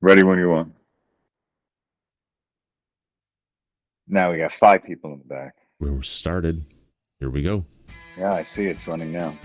Ready when you want. Now we got 5 people in the back. We're started. Here we go. Yeah, I see it's running now.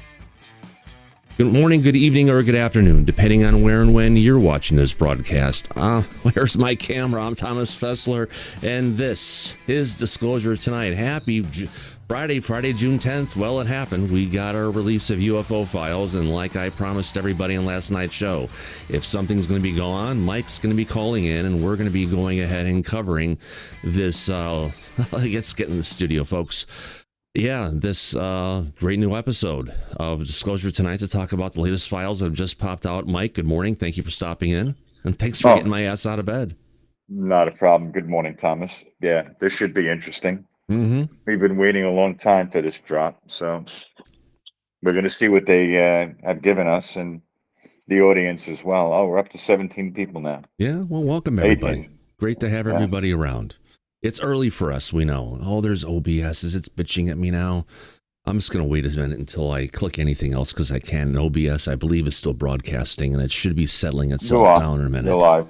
Good morning, good evening, or good afternoon, depending on where and when you're watching this broadcast. Where's my camera? I'm Thomas Fessler, and this is Disclosure Tonight. Happy Friday, June 10th. Well, it happened. We got our release of UFO files, and like I promised everybody on last night's show, if something's going to be going on, Mike's going to be calling in, and we're going to be going ahead and covering this. Let's get in the studio, folks. Yeah, this great new episode of Disclosure Tonight to talk about the latest files that have just popped out. Mike, good morning. Thank you for stopping in. And thanks for getting my ass out of bed. Not a problem. Good morning, Thomas. Yeah, this should be interesting. Mm-hmm. We've been waiting a long time for this drop, so we're going to see what they have given us and the audience as well. Oh, we're up to 17 people now. Yeah, well, welcome, everybody. 18. Great to have everybody around. It's early for us, we know. Oh, there's OBSs. It's bitching at me now. I'm just going to wait a minute until I click anything else because I can. And OBS, I believe, is still broadcasting, and it should be settling itself down in a minute. We're live.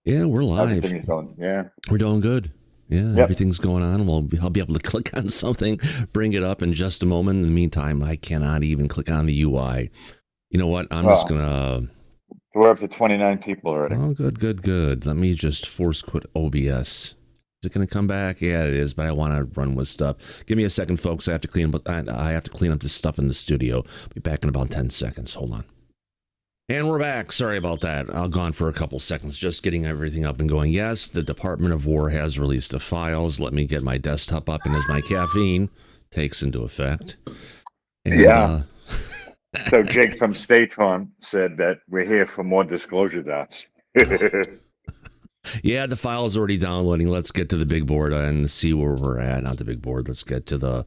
Yeah, we're live. Everything is going, yeah. We're doing good. Yeah, Everything's going on. I'll be able to click on something, bring it up in just a moment. In the meantime, I cannot even click on the UI. You know what? I'm just going to... We're up to 29 people already. Oh, good. Let me just force quit OBS. Is it going to come back? Yeah, it is, but I want to run with stuff. Give me a second, folks. I have to clean up this stuff in the studio. Be back in about 10 seconds. Hold on. And we're back. Sorry about that. I'll gone for a couple seconds, just getting everything up and going. Yes, the Department of War has released the files. Let me get my desktop up, and as my caffeine takes into effect. And, So Jake from State Farm said that we're here for more disclosure dots. Yeah, the file is already downloading. Let's get to the big board and see where we're at. Not the big board. Let's get to the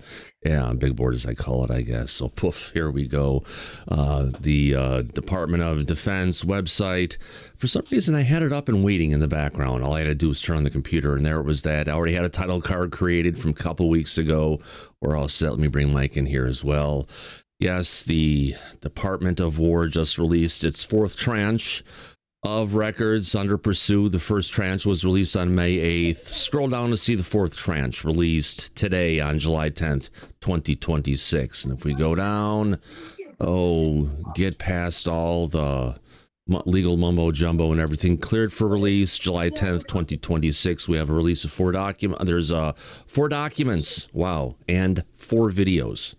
big board, as I call it, I guess. So, poof, here we go. The Department of Defense website. For some reason, I had it up and waiting in the background. All I had to do was turn on the computer, and there it was that. I already had a title card created from a couple weeks ago. We're all set. Let me bring Mike in here as well. Yes, the Department of War just released its 4th tranche of records under pursuit. The first tranche was released on May 8th. Scroll down to see the 4th tranche released today on July 10th, 2026. And if we go down, get past all the legal mumbo jumbo and everything, cleared for release July 10th, 2026. We have a release of 4 documents. There's 4 documents. Wow. And 4 videos.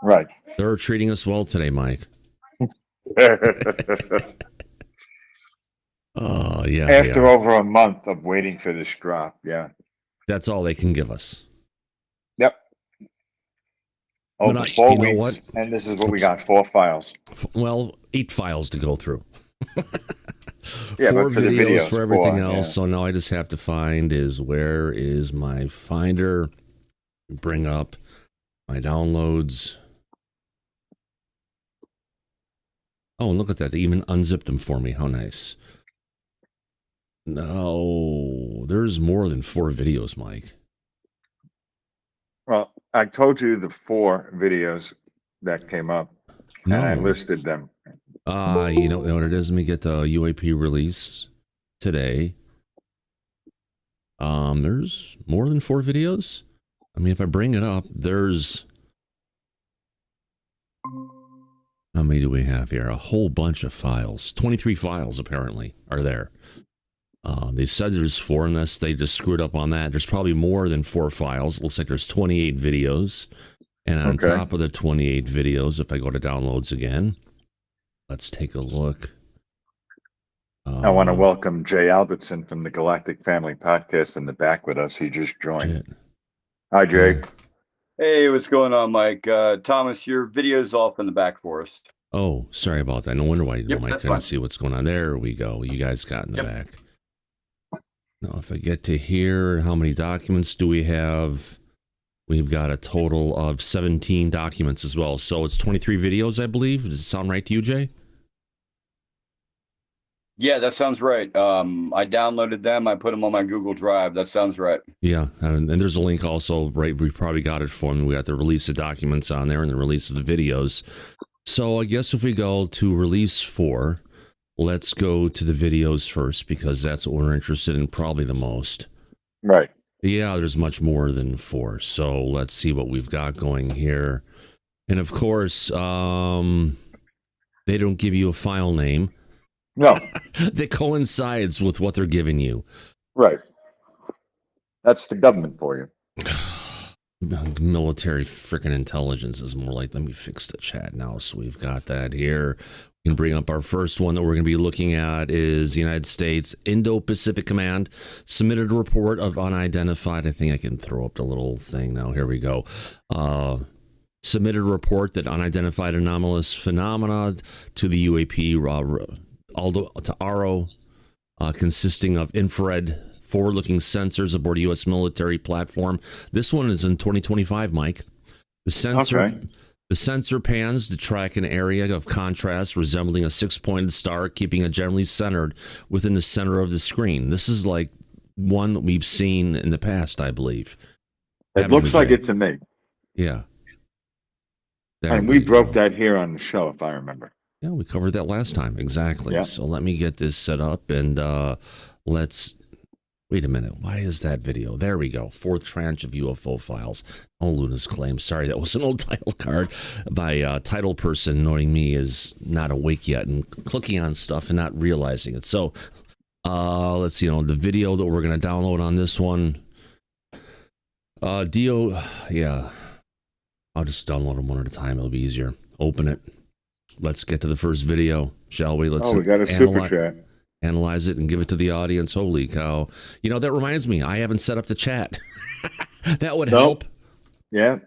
Right. They're treating us well today, Mike. Yeah. After over a month of waiting for this drop, that's all they can give us. Yep. But 4 weeks, and this is what we got: 4 files. Well, 8 files to go through. 4 videos for everything else. Yeah. So now I just have to find where is my finder? Bring up my downloads. Oh, and look at that! They even unzipped them for me. How nice. No, there's more than 4 videos, Mike. Well, I told you the 4 videos that came up, and I listed them. You know what it is? Let me get the UAP release today. There's more than 4 videos. I mean, if I bring it up, there's... How many do we have here? A whole bunch of files. 23 files, apparently, are there. They said there's 4, unless they just screwed up on that. There's probably more than 4 files. It looks like there's 28 videos. And on top of the 28 videos, if I go to downloads again, let's take a look. I want to welcome Jay Albertson from the Galactic Family Podcast in the back with us. He just joined. Hi, Jay. Hey, what's going on, Mike? Thomas, your video's off in the back for us. Oh, sorry about that. No wonder why Mike couldn't see what's going on. There we go. You guys got in the back. Now, if I get to here, how many documents do we have? We've got a total of 17 documents as well. So it's 23 videos, I believe. Does it sound right to you, Jay? Yeah, that sounds right. I downloaded them. I put them on my Google Drive. That sounds right. Yeah, and there's a link also, right? We probably got it for me. We got the release of documents on there and the release of the videos. So I guess if we go to release 4, let's go to the videos first because that's what we're interested in probably the most. Right. Yeah, there's much more than 4. So let's see what we've got going here. And of course, they don't give you a file name. No. That coincides with what they're giving you. Right. That's the government for you. Military freaking intelligence is more like, let me fix the chat now. So we've got that here. We can bring up our first one that we're going to be looking at is the United States Indo-Pacific Command submitted a report of unidentified. I think I can throw up the little thing now. Here we go. Submitted a report that unidentified anomalous phenomena to the UAP to ARO, consisting of infrared forward-looking sensors aboard a U.S. military platform. This one is in 2025, Mike. The sensor pans to track an area of contrast resembling a 6-pointed star, keeping it generally centered within the center of the screen. This is like one we've seen in the past, I believe. It looks like it to me. Yeah. And we broke that here on the show, if I remember. Yeah, we covered that last time. Exactly. Yeah. So let me get this set up and let's... Wait a minute. Why is that video? There we go. 4th tranche of UFO files. Oh, Luna's claim. Sorry, that was an old title card. My title person, knowing me, is not awake yet and clicking on stuff and not realizing it. So let's see. The video that we're going to download on this one. Yeah. I'll just download them one at a time. It'll be easier. Open it. Let's get to the first video, shall we? Let's we got a super chat. Analyze it and give it to the audience. Holy cow. That reminds me, I haven't set up the chat. That would help. Yeah.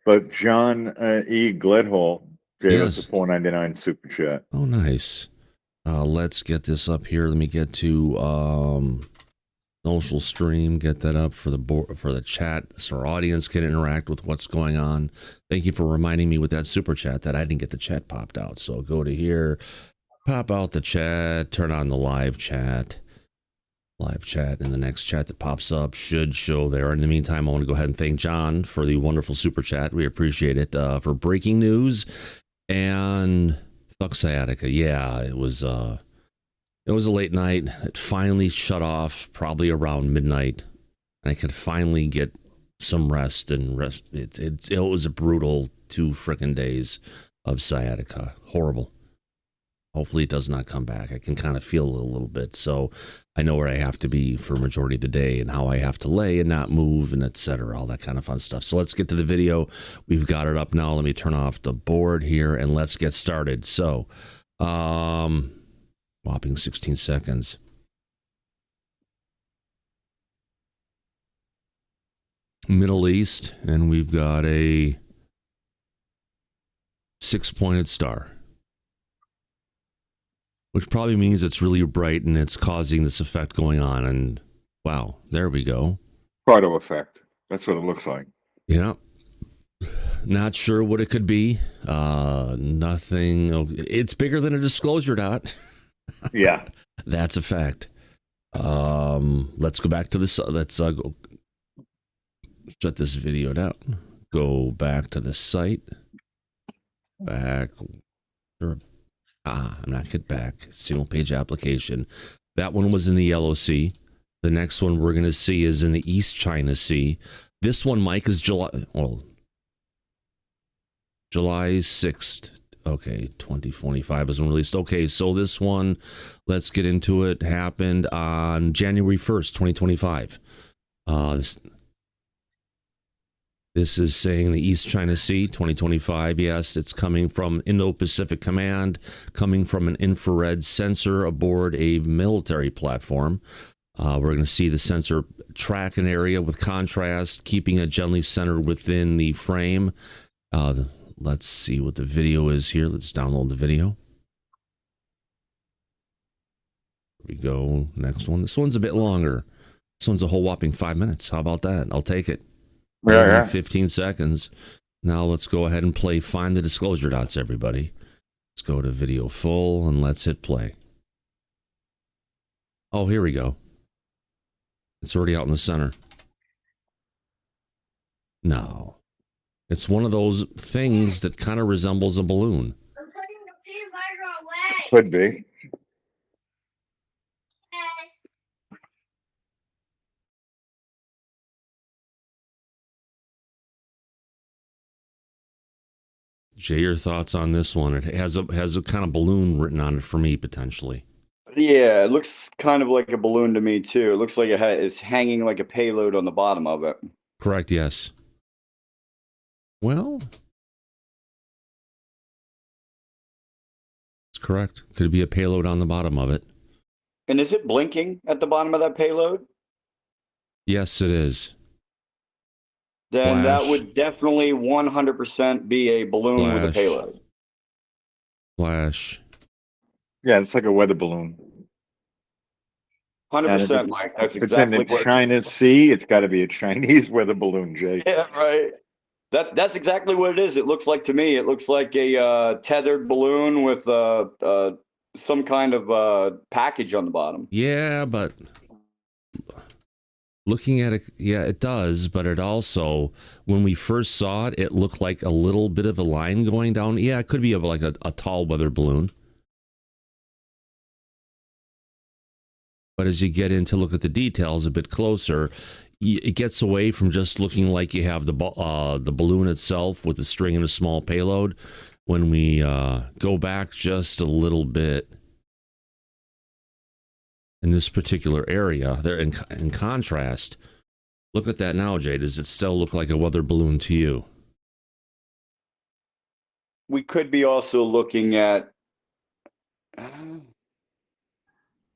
But John E. Gledhall gave us a $4.99 super chat. Oh, nice. Let's get this up here. Let me get to social stream, get that up for the chat so our audience can interact with what's going on. Thank you for reminding me with that super chat that I didn't get the chat popped out. So go to here. Pop out the chat, turn on the live chat. Live chat, and the next chat that pops up should show there. In the meantime, I want to go ahead and thank John for the wonderful super chat. We appreciate it. For breaking news and fuck sciatica. Yeah, it was a late night. It finally shut off probably around midnight. And I could finally get some rest and rest. It was a brutal 2 frickin' days of sciatica. Horrible. Hopefully it does not come back. I can kind of feel it a little bit. So I know where I have to be for majority of the day and how I have to lay and not move and etc. All that kind of fun stuff. So let's get to the video. We've got it up now. Let me turn off the board here and let's get started. So, whopping 16 seconds. Middle East, and we've got a 6-pointed star. Which probably means it's really bright and it's causing this effect going on. And wow, there we go. Photo effect. That's what it looks like. Yeah. Not sure what it could be. Nothing. It's bigger than a disclosure dot. Yeah. That's a fact. Let's go back to this. Let's go shut this video down. Go back to the site. Back. I'm not get back. Single page application. That one was in the Yellow Sea. The next one we're going to see is in the East China Sea. This one, Mike, is July 6th. Okay, 2025 is when released. Okay, so this one, let's get into it. Happened on January 1st, 2025. This is saying the East China Sea, 2025. Yes, it's coming from Indo-Pacific Command, coming from an infrared sensor aboard a military platform. We're going to see the sensor track an area with contrast, keeping it generally centered within the frame. Let's see what the video is here. Let's download the video. Here we go. Next one. This one's a bit longer. This one's a whole whopping 5 minutes. How about that? I'll take it. Yeah. 15 seconds. Now let's go ahead and play Find the Disclosure Dots, everybody. Let's go to video full and let's hit play. Oh, here we go. It's already out in the center. No. It's one of those things that kind of resembles a balloon. Could be. Jay, your thoughts on this one? It has a kind of balloon written on it for me, potentially. Yeah, it looks kind of like a balloon to me too. It looks like it's hanging like a payload on the bottom of it. Correct, yes. Well, it's correct. Could be a payload on the bottom of it. And is it blinking at the bottom of that payload? Yes, it is. Then that Flash. would definitely 100% be a balloon with a Flash. payload. Flash. Yeah, it's like a weather balloon. 100%, Mike. That's If it's in exactly the what. China Sea, it's got to be a Chinese weather balloon, Jay. Yeah, right. That's exactly what it is. It looks like to me. It looks like a tethered balloon with some kind of package on the bottom. Yeah, but looking at it, yeah, it does. But it also, when we first saw it, it looked like a little bit of a line going down. Yeah, it could be like a tall weather balloon. But as you get into look at the details a bit closer, it gets away from just looking like you have the balloon itself with a string and a small payload. When we go back just a little bit in this particular area, there in contrast, look at that now, Jay. Does it still look like a weather balloon to you? We could be also looking at.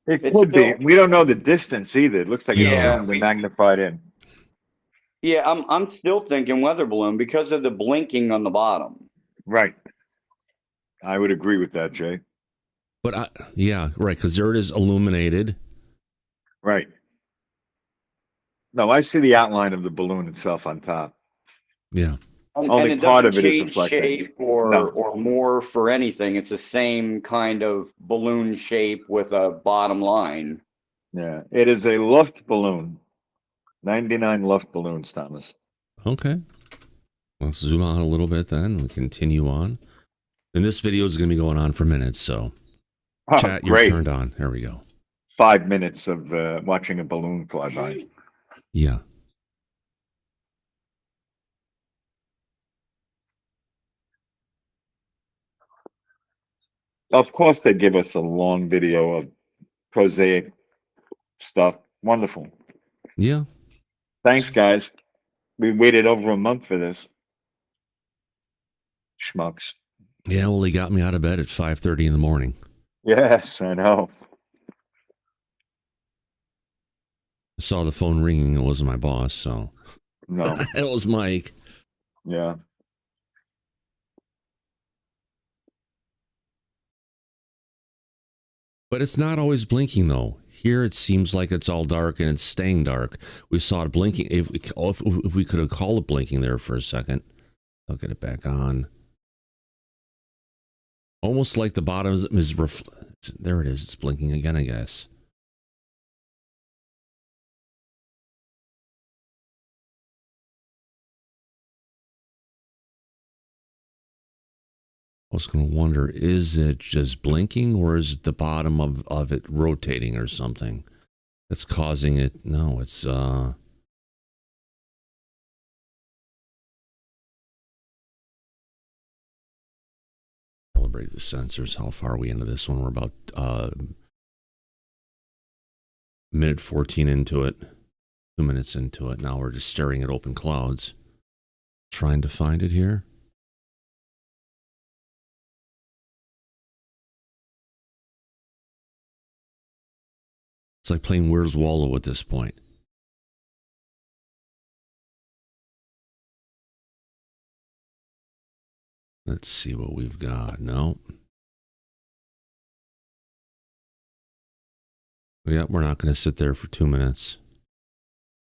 It It's could be. still- We don't know the distance either. It looks like it's Yeah. zoomed and magnified in. Yeah, I'm still thinking weather balloon because of the blinking on the bottom. Right. I would agree with that, Jay. But yeah, right, because there it is illuminated. Right. No, I see the outline of the balloon itself on top. Yeah. Only and it part doesn't of it is change reflecting. shape or No. or morph for anything. It's the same kind of balloon shape with a bottom line. Yeah. It is a Luft balloon. 99 Luft balloons, Thomas. Okay. Let's zoom out a little bit then. We'll continue on. And this video is going to be going on for minutes, so Oh, chat, you're great. turned on. There we go. 5 minutes of watching a balloon fly by. Yeah. Of course, they give us a long video of prosaic stuff. Wonderful. Yeah. Thanks, guys. We waited over a month for this. Schmucks. Yeah, well, he got me out of bed at 5:30 in the morning. Yes, I know. I saw the phone ringing. It wasn't my boss, so No. it was Mike. Yeah. But it's not always blinking, though. Here it seems like it's all dark and it's staying dark. We saw it blinking. If we could have called it blinking there for a second, I'll get it back on. Almost like the bottom is there it is. It's blinking again, I guess. I was going to wonder, is it just blinking or is it the bottom of it rotating or something that's causing it? No, it's calibrate the sensors. How far are we into this one? We're about minute 14 into it, 2 minutes into it. Now we're just staring at open clouds, trying to find it here. It's like playing Where's Waldo at this point. Let's see what we've got. No. Yeah, we're not going to sit there for 2 minutes.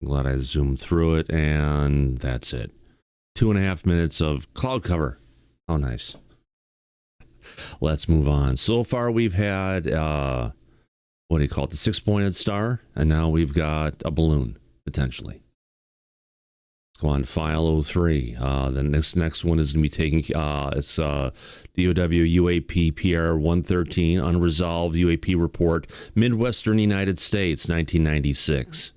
I'm glad I zoomed through it, and that's it. 2.5 minutes of cloud cover. How nice. Let's move on. So far, we've had, what do you call it? The 6-pointed star, and now we've got a balloon, potentially. Let's go on to file 03. The next one is going to be taking, it's DOW UAP PR 113, unresolved UAP report, Midwestern United States, 1996.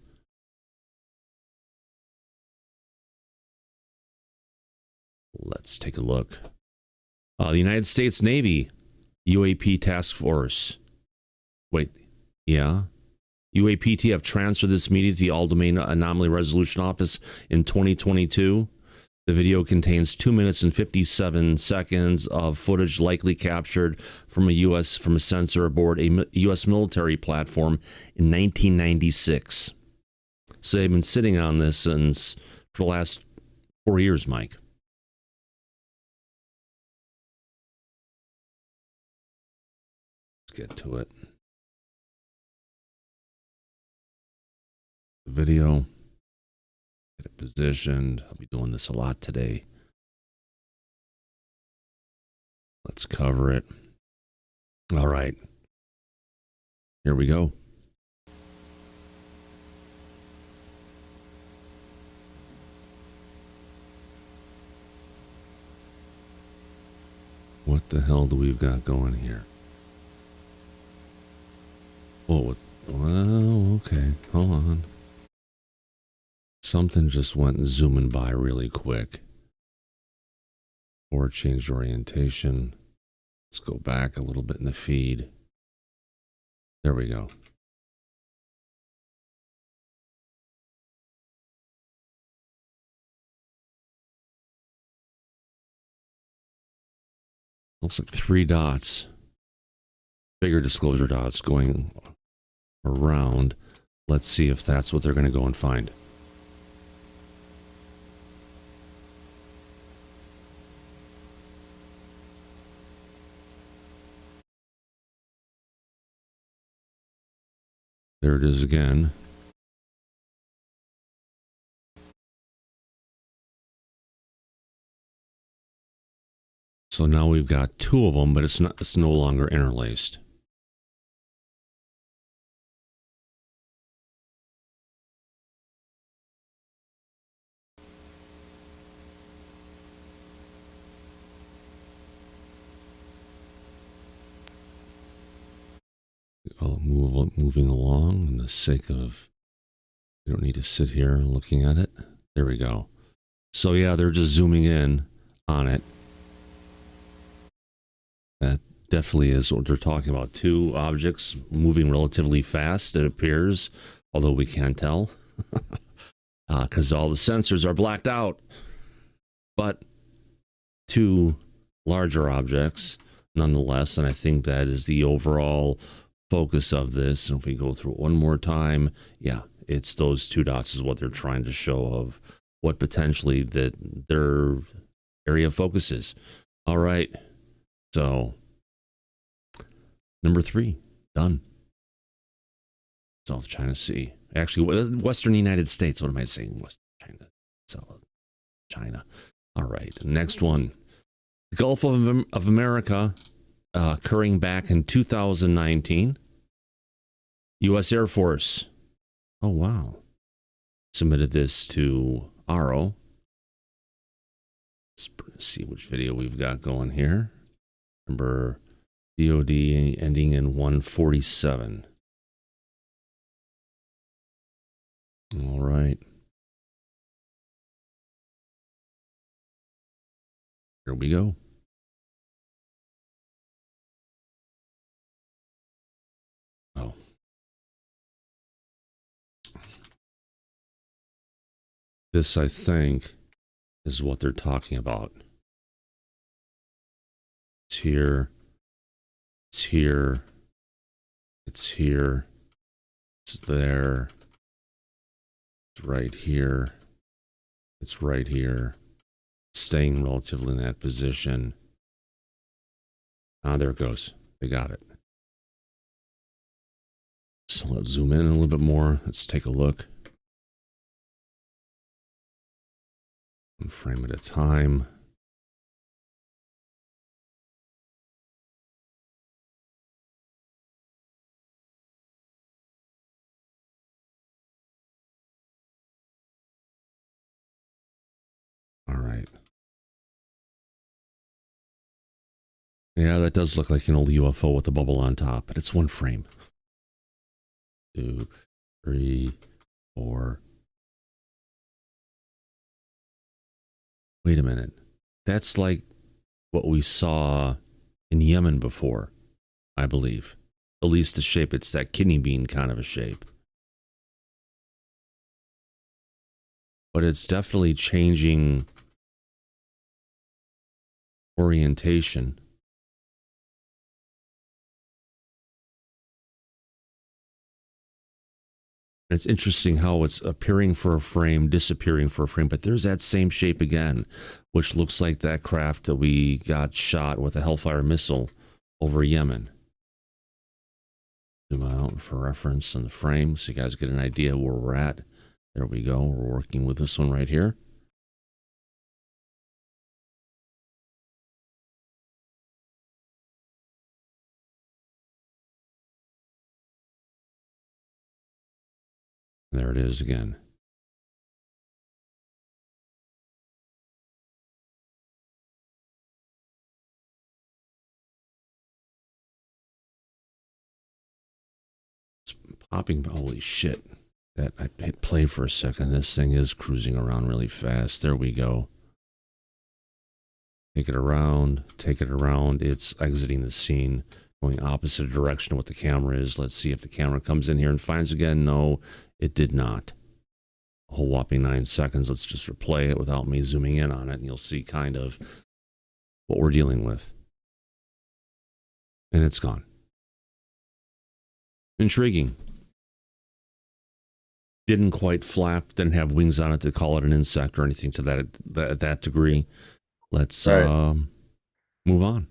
Let's take a look. The United States Navy UAP Task Force. Wait, yeah. UAPTF transferred this media to the All-Domain Anomaly Resolution Office in 2022. The video contains 2 minutes and 57 seconds of footage likely captured from a sensor aboard a U.S. military platform in 1996. So they've been sitting on this for the last 4 years, Mike. Let's get to it. Video. Get it positioned. I'll be doing this a lot today. Let's cover it. All right. Here we go. What the hell do we've got going here? Oh, well, okay. Hold on. Something just went zooming by really quick. Or changed orientation. Let's go back a little bit in the feed. There we go. Looks like 3 dots. Bigger disclosure dots going around. Let's see if that's what they're going to go and find. There it is again. So now we've got 2 of them, but it's no longer interlaced. Moving along in the sake of, you don't need to sit here looking at it. There we go. So yeah, they're just zooming in on it. That definitely is what they're talking about. 2 objects moving relatively fast, it appears, although we can't tell because all the sensors are blacked out. But 2 larger objects nonetheless, and I think that is the overall focus of this. And if we go through it one more time, yeah, it's those 2 dots is what they're trying to show of what potentially that their area of focus is. All right. So number 3, done. South China Sea. Actually, Western United States. What am I saying? Western China. South China. All right. Next one. The Gulf of America. Occurring back in 2019. U.S. Air Force. Oh, wow. Submitted this to ARO. Let's see which video we've got going here. Number DOD ending in 147. All right. Here we go. Oh. This, I think, is what they're talking about. It's here. It's here. It's here. It's there. It's right here. It's right here. Staying relatively in that position. Ah, there it goes. They got it. So let's zoom in a little bit more. Let's take a look. 1 frame at a time. All right. Yeah, that does look like an old UFO with a bubble on top, but it's 1 frame. 2, 3, 4. Wait a minute. That's like what we saw in Yemen before, I believe. At least the shape, it's that kidney bean kind of a shape. But it's definitely changing orientation. And it's interesting how it's appearing for a frame, disappearing for a frame, but there's that same shape again, which looks like that craft that we got shot with a Hellfire missile over Yemen. Zoom out for reference on the frame so you guys get an idea where we're at. There we go. We're working with this one right here. There it is again. It's popping. Holy shit. That I hit play for a second. This thing is cruising around really fast. There we go. Take it around. Take it around. It's exiting the scene, going opposite direction of what the camera is. Let's see if the camera comes in here and finds again. No, it did not. A whole whopping 9 seconds. Let's just replay it without me zooming in on it, and you'll see kind of what we're dealing with. And it's gone. Intriguing. Didn't quite flap, didn't have wings on it to call it an insect or anything to that degree. Let's move on.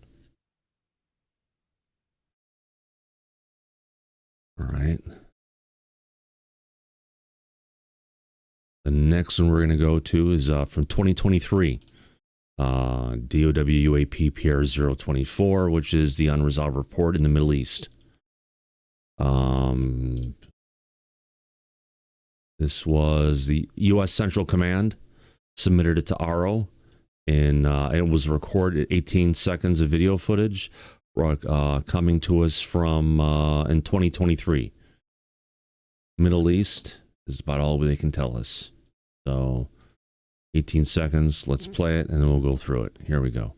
All right. The next one we're going to go to is from 2023. DOW UAP PR 024, which is the unresolved report in the Middle East. This was the U.S. Central Command submitted it to ARO, and it was recorded 18 seconds of video footage coming to us from in 2023. Middle East is about all they can tell us. So 18 seconds, let's play it, and then we'll go through it. Here we go.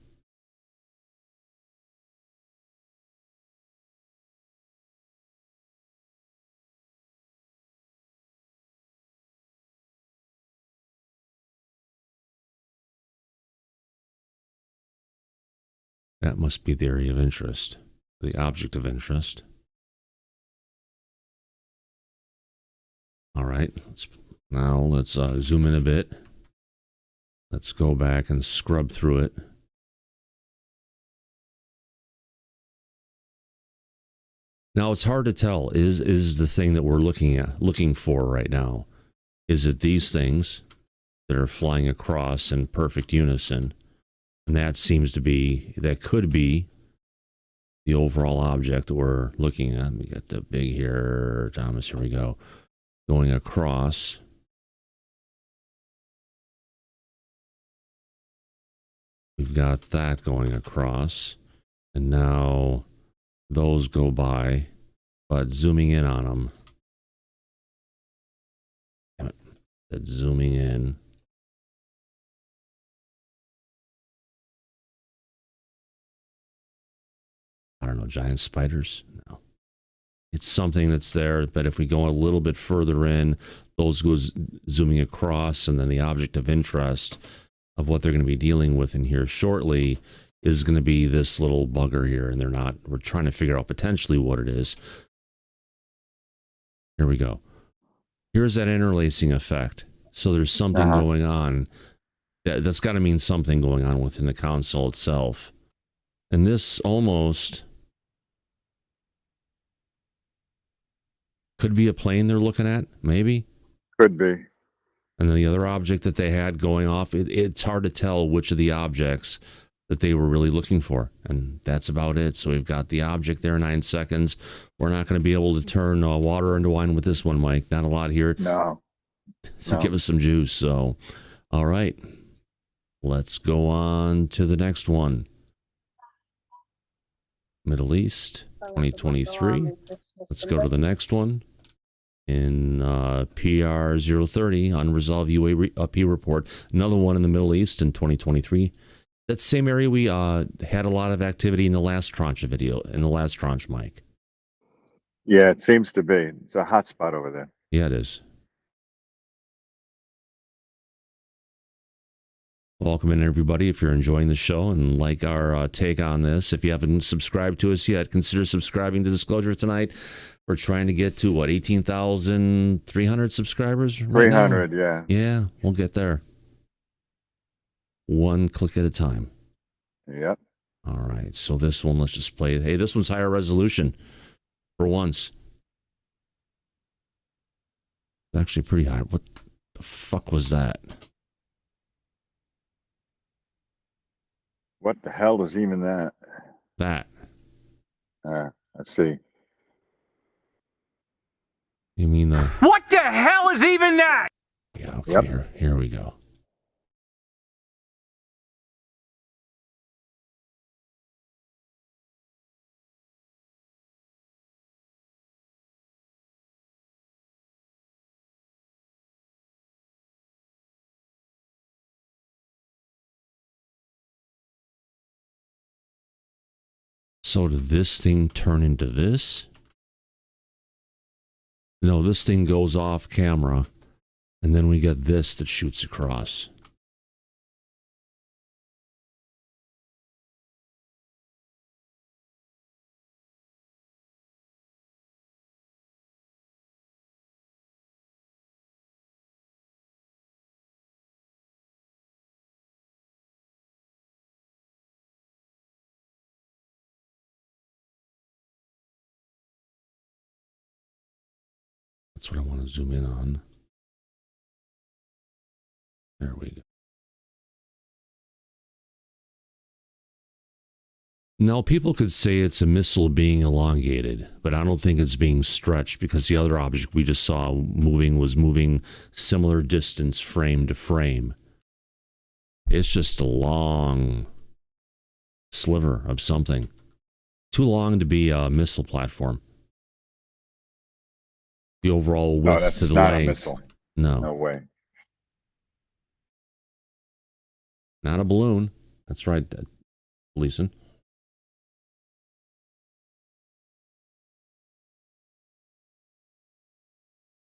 That must be the area of interest, the object of interest. All right, let's zoom in a bit. Let's go back and scrub through it. Now it's hard to tell. Is the thing that we're looking for right now? Is it these things that are flying across in perfect unison? And that seems to be, that could be the overall object that we're looking at. We got the big here, Thomas, here we go. Going across. We've got that going across. And now those go by, but zooming in on them. Damn it. That's zooming in. I don't know, giant spiders? No. It's something that's there, but if we go a little bit further in, those goes zooming across, and then the object of interest of what they're going to be dealing with in here shortly is going to be this little bugger here, and we're trying to figure out potentially what it is. Here we go. Here's that interlacing effect. So there's something going on. That's got to mean something going on within the console itself. And this almost could be a plane they're looking at, maybe. Could be. And then the other object that they had going off, it's hard to tell which of the objects that they were really looking for. And that's about it. So we've got the object there, 9 seconds. We're not going to be able to turn water into wine with this one, Mike. Not a lot here. No. To give us some juice. So, all right. Let's go on to the next one. Middle East, 2023. Let's go to the next one. In PR 030, unresolved UAP report. Another one in the Middle East in 2023. that same area we had a lot of activity in the last tranche of video, in the last tranche, Mike? Yeah, it seems to be. It's a hot spot over there. Yeah, it is. Welcome in, everybody. If you're enjoying the show and like our take on this, if you haven't subscribed to us yet, consider subscribing to Disclosure tonight. We're trying to get to, what, 18,300 subscribers right now? 300, yeah. Yeah, we'll get there. One click at a time. Yep. All right, so this one, let's just play. Hey, this one's higher resolution for once. It's actually pretty high. What the fuck was that? What the hell is even that? That. Let's see. You mean the... What the hell is even that? Yeah, okay, Yep. here we go. So did this thing turn into this? No, this thing goes off camera, and then we get this that shoots across. That's what I want to zoom in on. There we go. Now, people could say it's a missile being elongated, but I don't think it's being stretched because the other object we just saw moving was moving similar distance frame to frame. It's just a long sliver of something. Too long to be a missile platform. The overall width that's to the not a length. missile. No, No way. not a balloon. That's right, Leeson.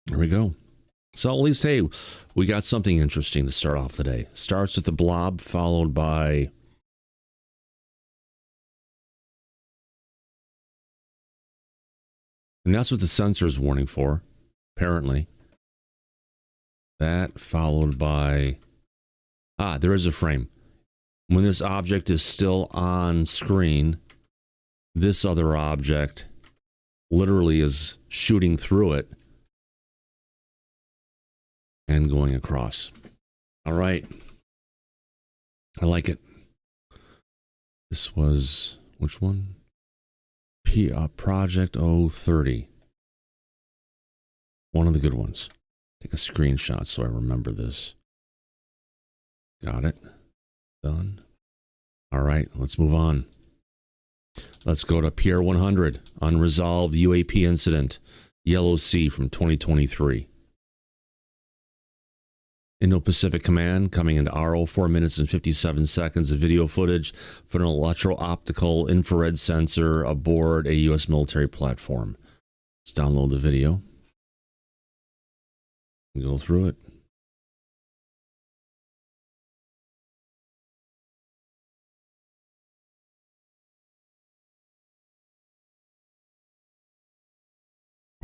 There we go. So at least, hey, we got something interesting to start off today. Starts with the blob, followed by... And that's what the sensor is warning for, apparently. That followed by... there is a frame. When this object is still on screen, this other object literally is shooting through it and going across. All right. I like it. This was, which one? Project 030. One of the good ones. Take a screenshot so I remember this. Got it. Done. All right, let's move on. Let's go to Pier 100, unresolved UAP incident, Yellow Sea from 2023. Indo-Pacific Command coming into RO 4 minutes and 57 seconds of video footage for an electro-optical infrared sensor aboard a U.S. military platform. Let's download the video. We go through it.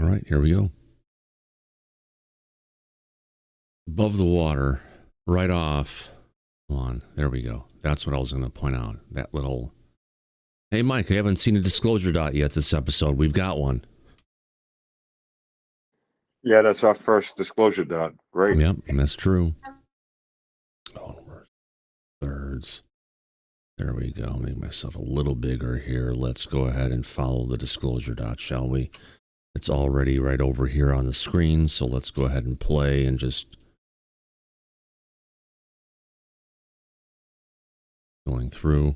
All right, here we go. Above the water, right off. Hold on, there we go. That's what I was going to point out. That little... Hey, Mike, I haven't seen a disclosure dot yet this episode. We've got one. Yeah, that's our first disclosure dot. Great. Yep, that's true. Oh, thirds. There we go. Make myself a little bigger here. Let's go ahead and follow the disclosure dot, shall we? It's already right over here on the screen, so let's go ahead and play and just... Going through.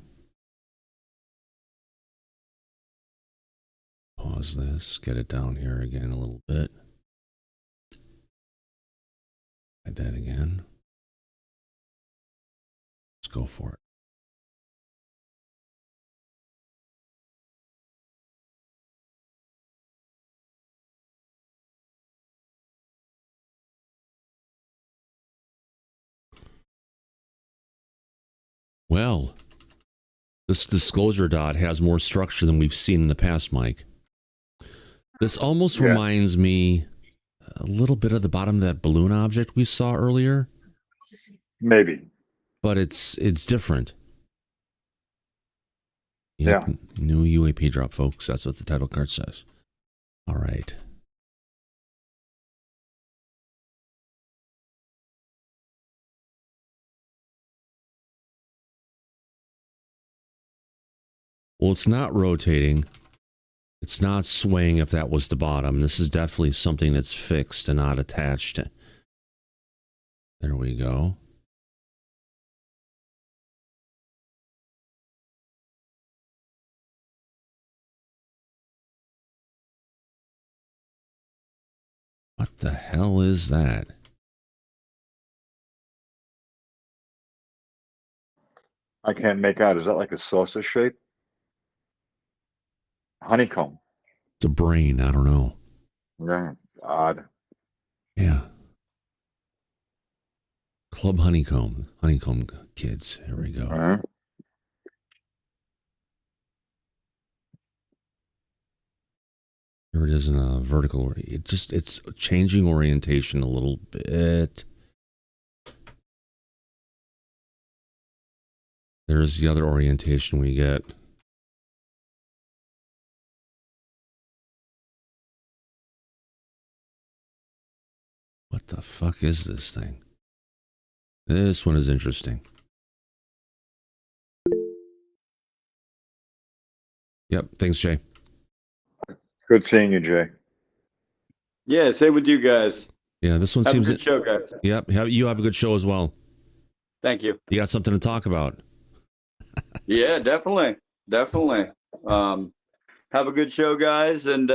Pause this, get it down here again a little bit. Hide that again. Let's go for it. Well, this disclosure dot has more structure than we've seen in the past, Mike. This almost reminds me a little bit of the bottom of that balloon object we saw earlier. Maybe. But it's different. Yeah. New UAP drop, folks. That's what the title card says. All right. Well, it's not rotating. It's not swaying if that was the bottom. This is definitely something that's fixed and not attached. There we go. What the hell is that? I can't make out. Is that like a saucer shape? Honeycomb. It's a brain. I don't know. Yeah. Odd. Yeah. Club Honeycomb. Honeycomb kids. Here we go. Uh-huh. Here it is in a vertical. It's changing orientation a little bit. There's the other orientation we get. What the fuck is this thing? This one is interesting. Yep. Thanks, Jay. Good seeing you, Jay. Yeah, same with you guys. Yeah, this one Have seems. a good show, guys. Yep. You have a good show as well. Thank you. You got something to talk about. Yeah, definitely. Have a good show, guys. And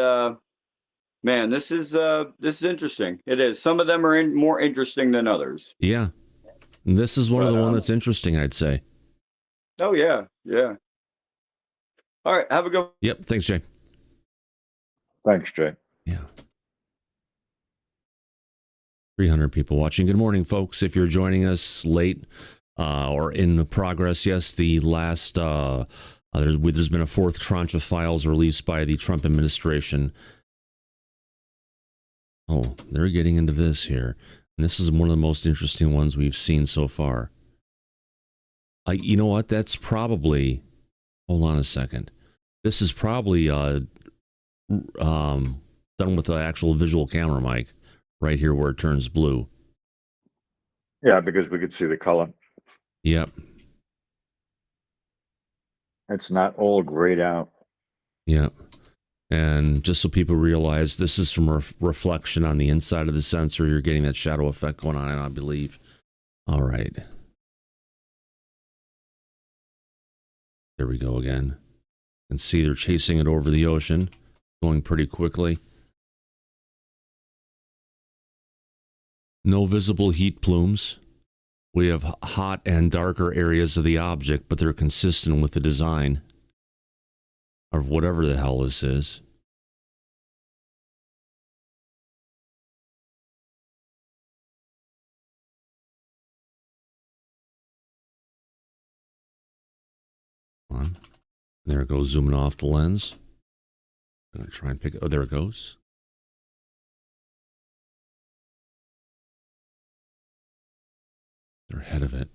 man, this is interesting. It is. Some of them are more interesting than others. Yeah. This is one of the one that's interesting, I'd say. Oh yeah, yeah. All right, have a good. Yep. Thanks, Jay. Thanks, Jay. Yeah. 300 people watching. Good morning, folks. If you're joining us late or in progress, yes, the last, there's been a fourth tranche of files released by the Trump administration. Oh, they're getting into this here. And this is one of the most interesting ones we've seen so far. You know what? That's probably, hold on a second. This is probably done with the actual visual camera mic right here where it turns blue. Yeah, because we could see the color. Yep. It's not all grayed out. Yep. And just so people realize, this is from reflection on the inside of the sensor. You're getting that shadow effect going on, I believe. All right. There we go again. You can see they're chasing it over the ocean, going pretty quickly. No visible heat plumes. We have hot and darker areas of the object, but they're consistent with the design of whatever the hell this is. On. There it goes, zooming off the lens. I'm going to try and pick it. Oh, there it goes. They're ahead of it.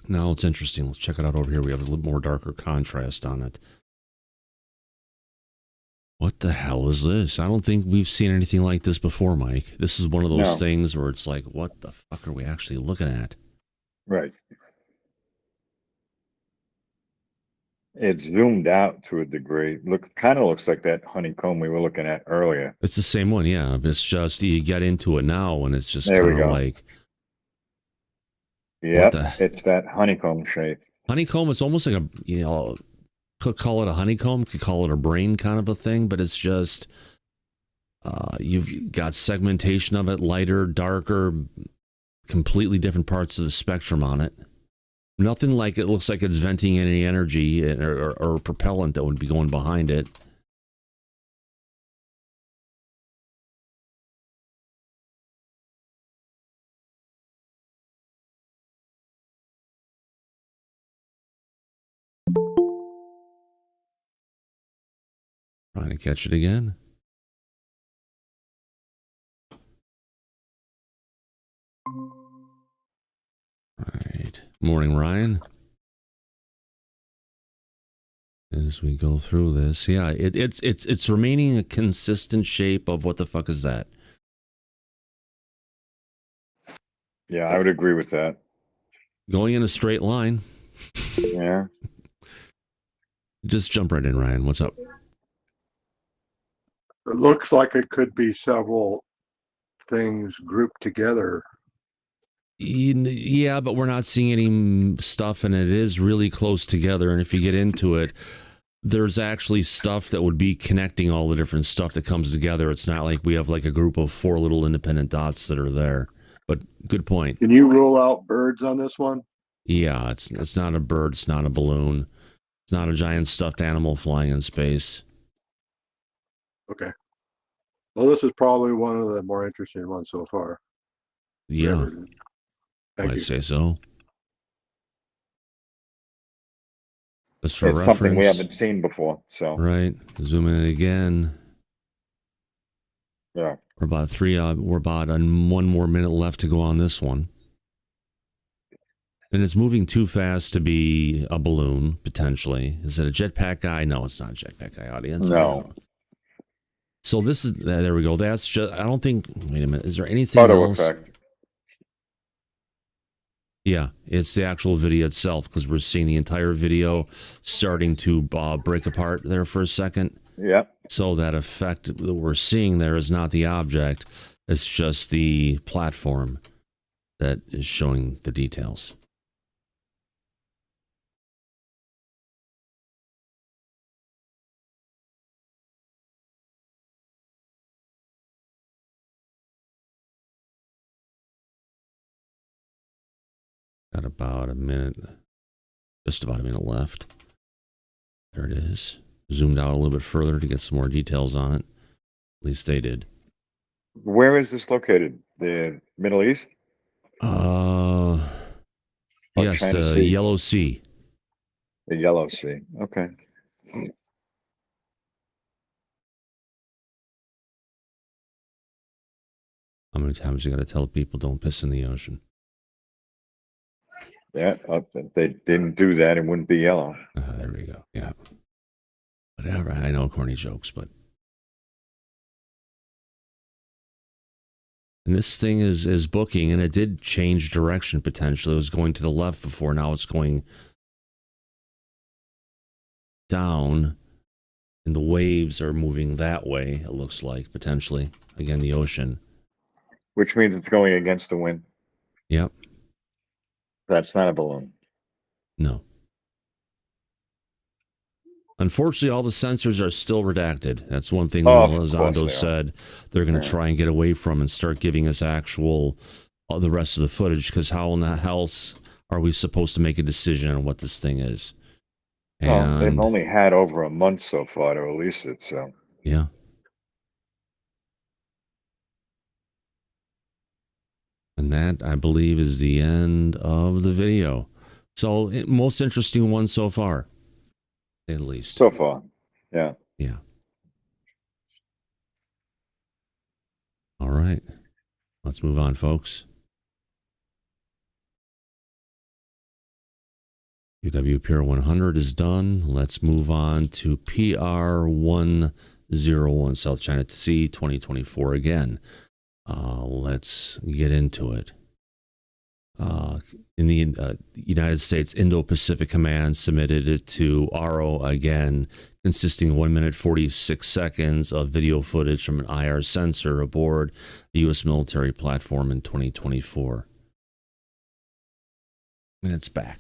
Now it's interesting. Let's check it out over here. We have a little more darker contrast on it. What the hell is this? I don't think we've seen anything like this before, Mike. This is one of those things where it's like, what the fuck are we actually looking at? Right. It's zoomed out to a degree. Kind of looks like that honeycomb we were looking at earlier. It's the same one, yeah. It's just, you get into it now and it's just There we kind of go. like... Yep, it's that honeycomb shape. Honeycomb, it's almost like a, could call it a honeycomb, could call it a brain kind of a thing, but it's just, you've got segmentation of it, lighter, darker, completely different parts of the spectrum on it. Nothing like it looks like it's venting any energy or propellant that would be going behind it. Trying to catch it again. All right. Morning, Ryan. As we go through this, yeah, it's remaining a consistent shape of what the fuck is that? Yeah, I would agree with that. Going in a straight line. Yeah. Just jump right in, Ryan. What's up? It looks like it could be several things grouped together. Yeah, but we're not seeing any stuff, and it is really close together. And if you get into it, there's actually stuff that would be connecting all the different stuff that comes together. It's not like we have like a group of 4 little independent dots that are there. But good point. Can you rule out birds on this one? Yeah, it's not a bird. It's not a balloon. It's not a giant stuffed animal flying in space. Okay. Well, this is probably one of the more interesting ones so far. Yeah, Thank I'd you. say so. Just for It's reference, something we haven't seen before. So, right? Zoom in again. yeah. We're about 1 more minute left to go on this one. And it's moving too fast to be a balloon, potentially. Is it a jetpack guy? No, it's not a jetpack guy, audience. No. So this is, there we go. That's just, I don't think, wait a minute. Is there anything Photo else? effect. Yeah, it's the actual video itself, because we're seeing the entire video starting to break apart there for a second. Yeah. So that effect that we're seeing there is not the object. It's just the platform that is showing the details. Got about a minute, just about a minute left. There it is. Zoomed out a little bit further to get some more details on it. At least they did. Where is this located? The Middle East? Yes, China the Sea. Yellow Sea. The Yellow Sea. Okay. How many times you got to tell people don't piss in the ocean? Yeah. If they didn't do that, it wouldn't be yellow. There we go. Yeah. Whatever. I know corny jokes, but. And this thing is booking, and it did change direction potentially. It was going to the left before. Now it's going down, and the waves are moving that way, it looks like, potentially. Again, the ocean. Which means it's going against the wind. Yep. That's not a balloon. No. Unfortunately, all the sensors are still redacted. That's one thing that Of course Elizondo they are. said they're going to try and get away from and start giving us actual, the rest of the footage, because how in the hell are we supposed to make a decision on what this thing is? Well, they've And only had over a month so far to release it, so. yeah. And that, I believe, is the end of the video. So, most interesting one so far, at least. So far. Yeah. Yeah. All right. Let's move on, folks. UW PR 100 is done. Let's move on to PR 101, South China Sea 2024 again. Let's get into it. In the United States Indo-Pacific Command submitted it to RO again, consisting of 1 minute 46 seconds of video footage from an IR sensor aboard the U.S. military platform in 2024. And it's back.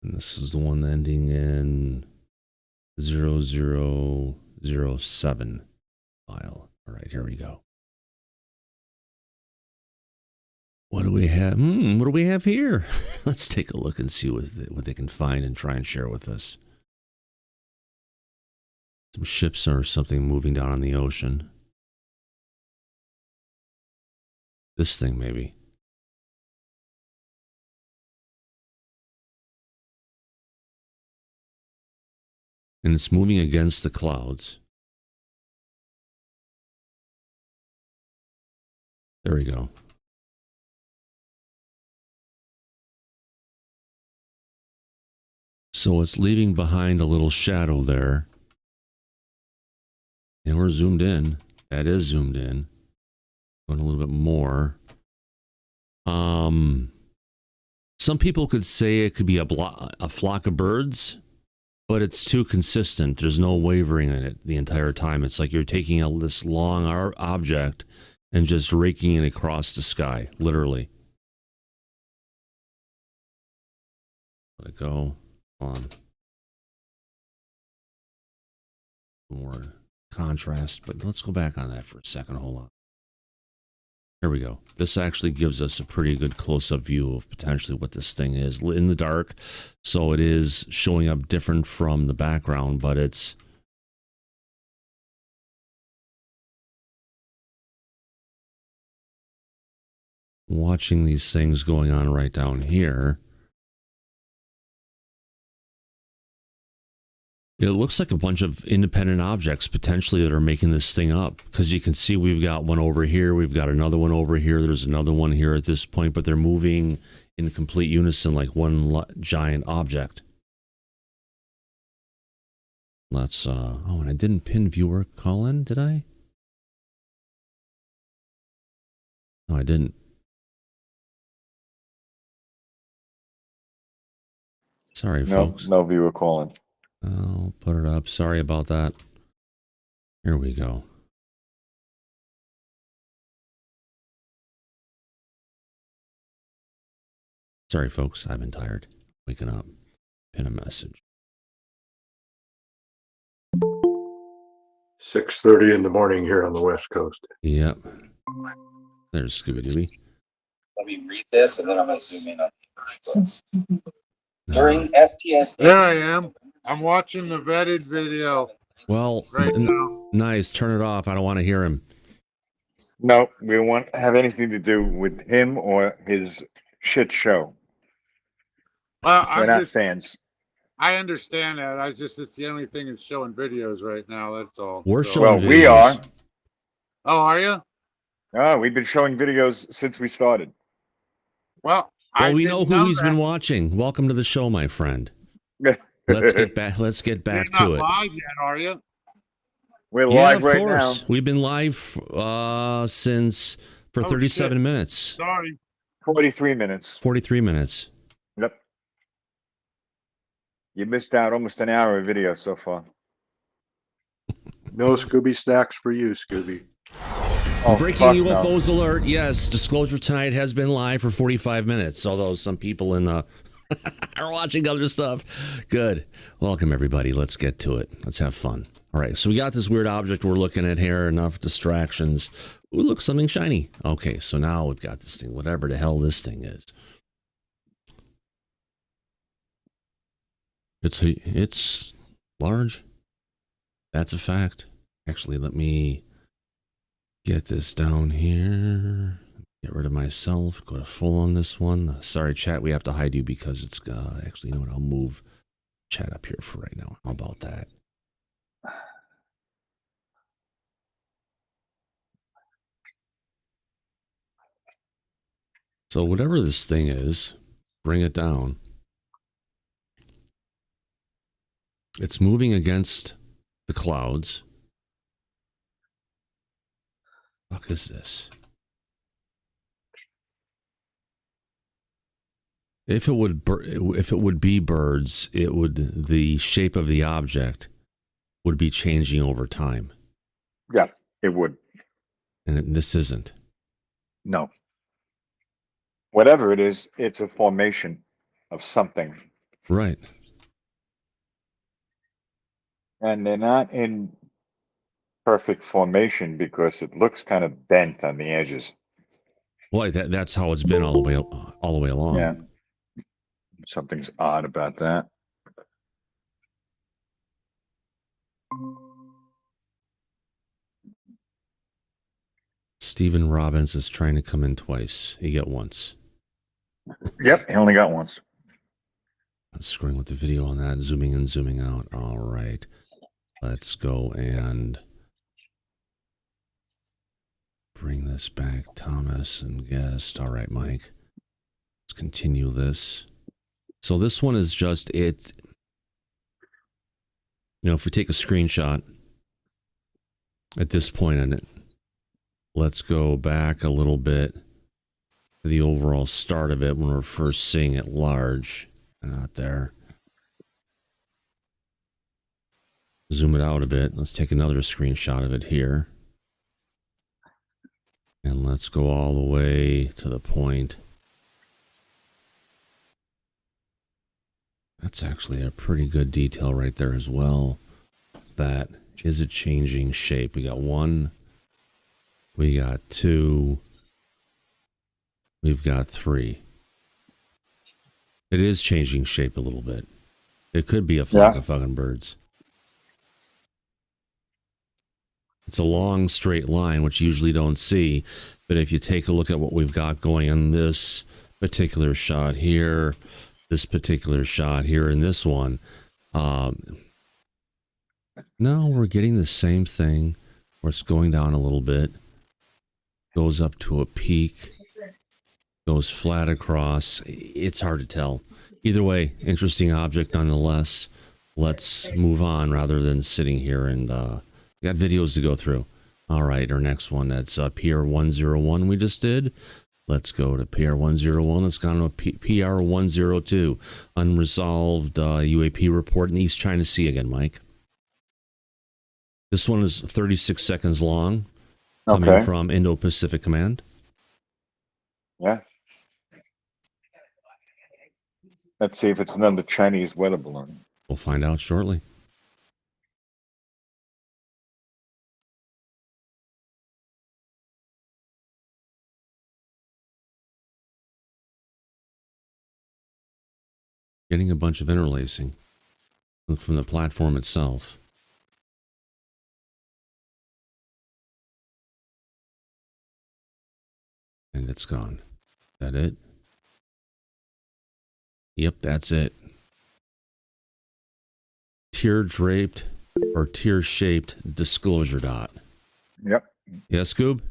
And this is the one ending in 0007 file. All right, here we go. What do we have? What do we have here? Let's take a look and see what they can find and try and share with us. Some ships or something moving down on the ocean. This thing, maybe. And it's moving against the clouds. There we go. So it's leaving behind a little shadow there. And we're zoomed in. That is zoomed in. Going a little bit more. Some people could say it could be a flock of birds, but it's too consistent. There's no wavering in it the entire time. It's like you're taking this long object and just raking it across the sky, literally. Let it go. On. More contrast, but let's go back on that for a second. Hold on. There we go. This actually gives us a pretty good close-up view of potentially what this thing is in the dark. So it is showing up different from the background, but it's watching these things going on right down here. It looks like a bunch of independent objects potentially that are making this thing up, because you can see we've got one over here, we've got another one over here, there's another one here at this point, but they're moving in complete unison like one giant object. Let's, oh, and I didn't pin viewer call in, did I? No, I didn't. Sorry, folks. No viewer calling. I'll put it up. Sorry about that. Here we go. Sorry, folks. I've been tired. Waking up. Pin a message. 6:30 in the morning here on the West Coast. Yep. There's Scooby-Dooby. Let me read this, and then I'm going to zoom in on the first. During STS... There I am. I'm watching the vetted video. Well, right now. Nice. Turn it off. I don't want to hear him. No, we don't want to have anything to do with him or his shit show. We're not fans. I understand that. It's the only thing that's showing videos right now. That's all. We're showing videos. We are. Oh, are you? Oh, we've been showing videos since we started. Well, we know who he's been watching. Welcome to the show, my friend. Let's get back. Let's get back to You're it. not live yet, are you? We're live right now. We've been live since for 37 minutes. Sorry. 43 minutes. 43 minutes. Yep. You missed out almost an hour of video so far. No Scooby snacks for you, Scooby. Oh, breaking UFOs alert. Yes, Disclosure tonight has been live for 45 minutes, although some people in the are watching other stuff. Good. Welcome, everybody. Let's get to it. Let's have fun. All right, so we got this weird object we're looking at here. Enough distractions. Ooh, look, something shiny. Okay, so now we've got this thing, whatever the hell this thing is. It's large. That's a fact. Actually, let me get this down here. Get rid of myself. Go to full on this one. Sorry, chat. We have to hide you because it's actually, you know what? I'll move chat up here for right now. How about that? So whatever this thing is, bring it down. It's moving against the clouds. What the fuck is this? If it would be birds, the shape of the object would be changing over time. Yeah, it would. And this isn't. No. Whatever it is, it's a formation of something. Right. And they're not in perfect formation because it looks kind of bent on the edges. Well, that's how it's been all the way along. Yeah. Something's odd about that. Stephen Robbins is trying to come in twice. You get once. Yep, he only got once. I'm screwing with the video on that, zooming in, zooming out. All right. Let's go and bring this back, Thomas and guest. All right, Mike. Let's continue this. So this one is just it. You know, if we take a screenshot at this point in it, let's go back a little bit to the overall start of it when we're first seeing it large. Not there. Zoom it out a bit. Let's take another screenshot of it here. And let's go all the way to the point. That's actually a pretty good detail right there as well. That is a changing shape. We got 1. We got 2. We've got 3. It is changing shape a little bit. It could be a flock of fucking birds. It's a long straight line, which you usually don't see. But if you take a look at what we've got going on this particular shot here, this particular shot here, and this one, no, we're getting the same thing where it's going down a little bit, goes up to a peak, goes flat across. It's hard to tell. Either way, interesting object nonetheless. Let's move on rather than sitting here and got videos to go through. All right, our next one, that's PR101 we just did. Let's go to PR101. Let's go to PR102. Unresolved UAP report in the East China Sea again, Mike. This one is 36 seconds long, coming from Indo-Pacific Command. Yeah. Let's see if it's another Chinese weather balloon. We'll find out shortly. Getting a bunch of interlacing from the platform itself. And it's gone. Is that it? Yep, that's it. Tear-draped or tear-shaped disclosure dot. Yep. Yes, Scoob?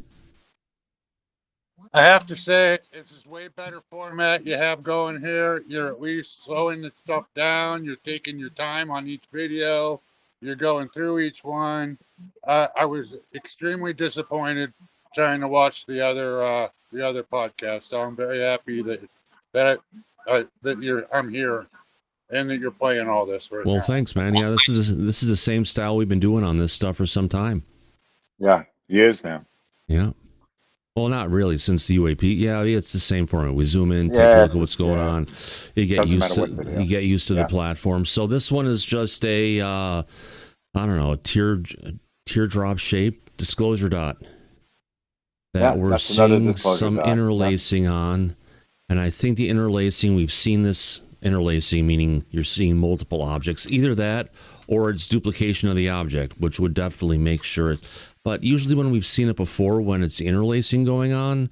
I have to say, this is way better format you have going here. You're at least slowing the stuff down. You're taking your time on each video. You're going through each one. I was extremely disappointed trying to watch the other podcast. So I'm very happy that I'm here and that you're playing all this. Right Well, now. thanks, man. Yeah, this is the same style we've been doing on this stuff for some time. Yeah, years now. Yeah. Well, not really, since the UAP. Yeah, it's the same format. We zoom in, take a look at what's going on. You get used to the platform. So this one is just a I don't know, a teardrop shaped disclosure dot that we're seeing some interlacing on. And I think the interlacing, we've seen this interlacing, meaning you're seeing multiple objects, either that or it's duplication of the object, which would definitely make sure. But usually when we've seen it before, when it's interlacing going on,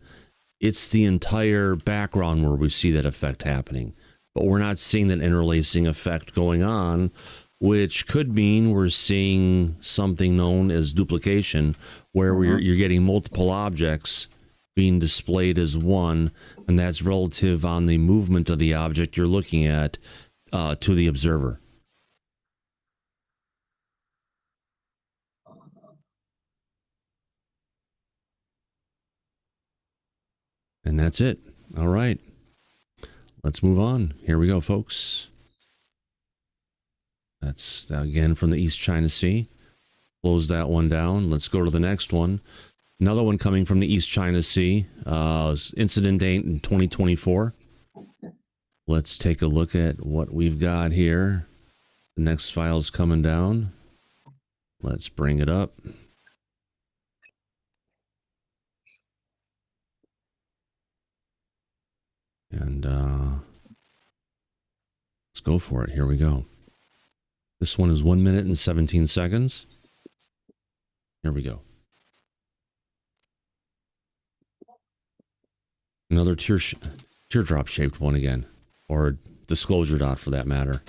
it's the entire background where we see that effect happening. But we're not seeing that interlacing effect going on, which could mean we're seeing something known as duplication, where you're getting multiple objects being displayed as one, and that's relative on the movement of the object you're looking at to the observer. And that's it. All right. Let's move on. Here we go, folks. That's, again, from the East China Sea. Close that one down. Let's go to the next one. Another one coming from the East China Sea. Incident date in 2024. Let's take a look at what we've got here. The next file's coming down. Let's bring it up. And let's go for it. Here we go. This one is 1 minute and 17 seconds. Here we go. Another teardrop shaped one again, or disclosure dot for that matter.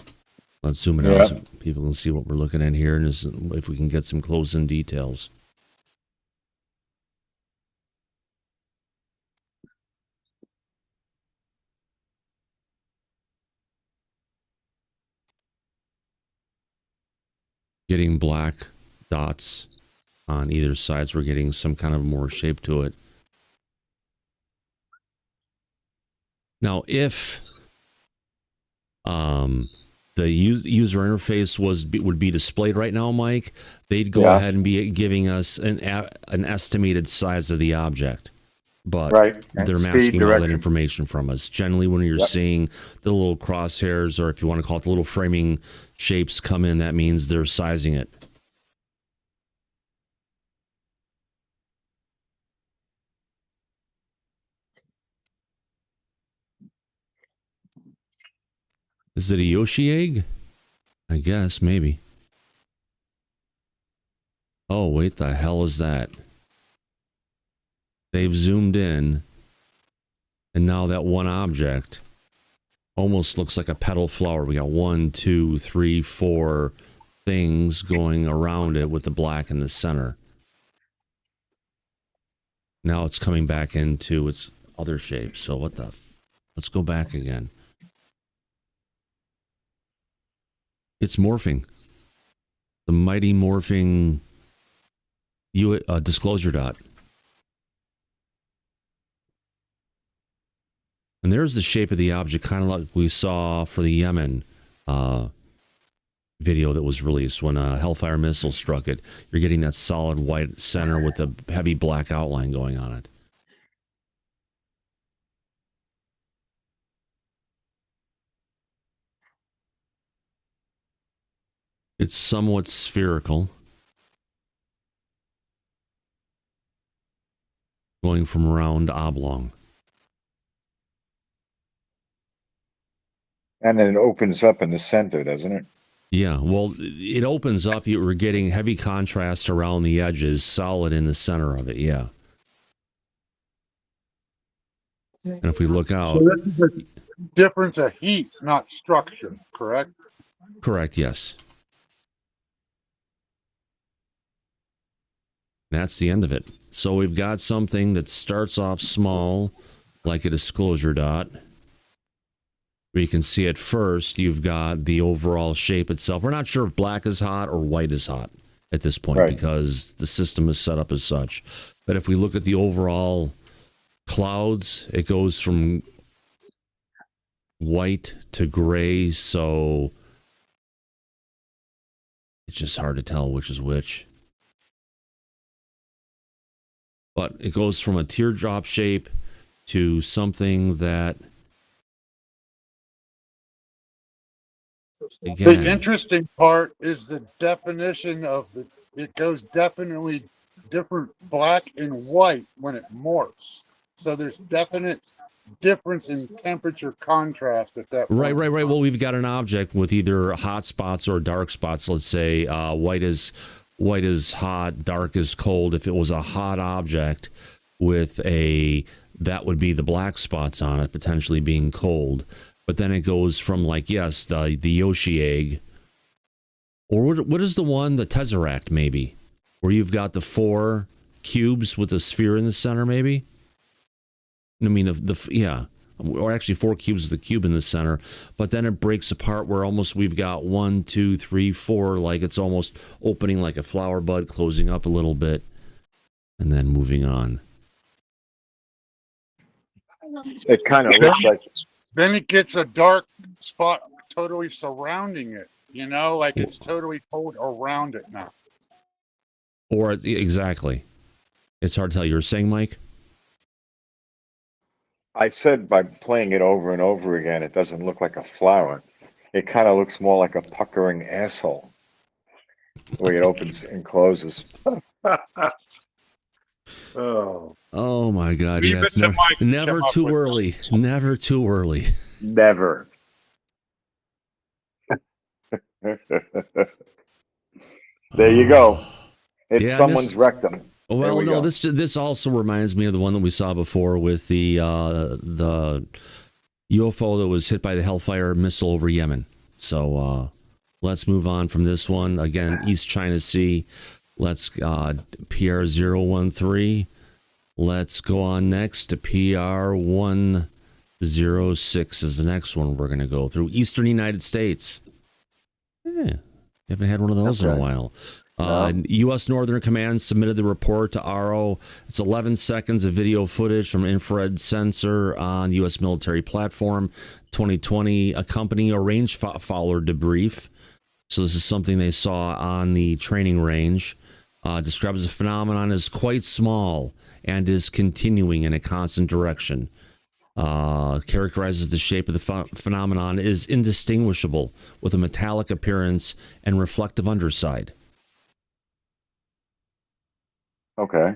Let's zoom it out so people can see what we're looking at here, and if we can get some close-in details. Getting black dots on either side, so we're getting some kind of more shape to it. Now, if the user interface would be displayed right now, Mike, they'd go ahead and be giving us an estimated size of the object. But they're masking all that information from us. Generally, when you're seeing the little crosshairs, or if you want to call it the little framing shapes come in, that means they're sizing it. Is it a Yoshi egg? I guess, maybe. Oh, wait, the hell is that? They've zoomed in, and now that one object almost looks like a petal flower. We got 1, 2, 3, 4 things going around it with the black in the center. Now it's coming back into its other shape. So what the... Let's go back again. It's morphing. The mighty morphing disclosure dot. And there's the shape of the object, kind of like we saw for the Yemen video that was released when a Hellfire missile struck it. You're getting that solid white center with the heavy black outline going on it. It's somewhat spherical. Going from round to oblong. And then it opens up in the center, doesn't it? Yeah, well, it opens up. We're getting heavy contrast around the edges, solid in the center of it, yeah. And if we look out... So this is a difference of heat, not structure, correct? Correct, yes. That's the end of it. So we've got something that starts off small, like a disclosure dot. Where you can see at first, you've got the overall shape itself. We're not sure if black is hot or white is hot at this point because the system is set up as such. But if we look at the overall clouds, it goes from white to gray, so it's just hard to tell which is which. But it goes from a teardrop shape to something that... Again. The interesting part is the definition of it goes definitely different black and white when it morphs. So there's definite difference in temperature contrast at that point. Right. Well, we've got an object with either hot spots or dark spots. Let's say white is hot, dark is cold. If it was a hot object with that would be the black spots on it, potentially being cold. But then it goes from the Yoshi egg, or what is the one, the Tesseract maybe, where you've got the 4 cubes with a sphere in the center maybe? I mean, or actually 4 cubes with a cube in the center, but then it breaks apart where almost we've got 1, 2, 3, 4, like it's almost opening like a flower bud, closing up a little bit, and then moving on. It kind of looks like... Then it gets a dark spot totally surrounding it, like it's totally cold around it now. Or exactly. It's hard to tell. You were saying, Mike? I said by playing it over and over again, it doesn't look like a flower. It kind of looks more like a puckering asshole, the way it opens and closes. Oh my God! Yeah, it's never too early. Never too early. Never. There you go. It's someone's rectum. Well, we no, go. this also reminds me of the one that we saw before with the UFO that was hit by the Hellfire missile over Yemen. So let's move on from this one. Again, East China Sea. Let's PR013. Let's go on next to PR106 is the next one we're going to go through. Eastern United States. Yeah, haven't had one of those in a while. U.S. Northern Command submitted the report to RO. It's 11 seconds of video footage from infrared sensor on U.S. military platform. 2020, accompanying a range follower debrief. So this is something they saw on the training range. Describes the phenomenon as quite small and is continuing in a constant direction. Characterizes the shape of the phenomenon is indistinguishable with a metallic appearance and reflective underside. Okay.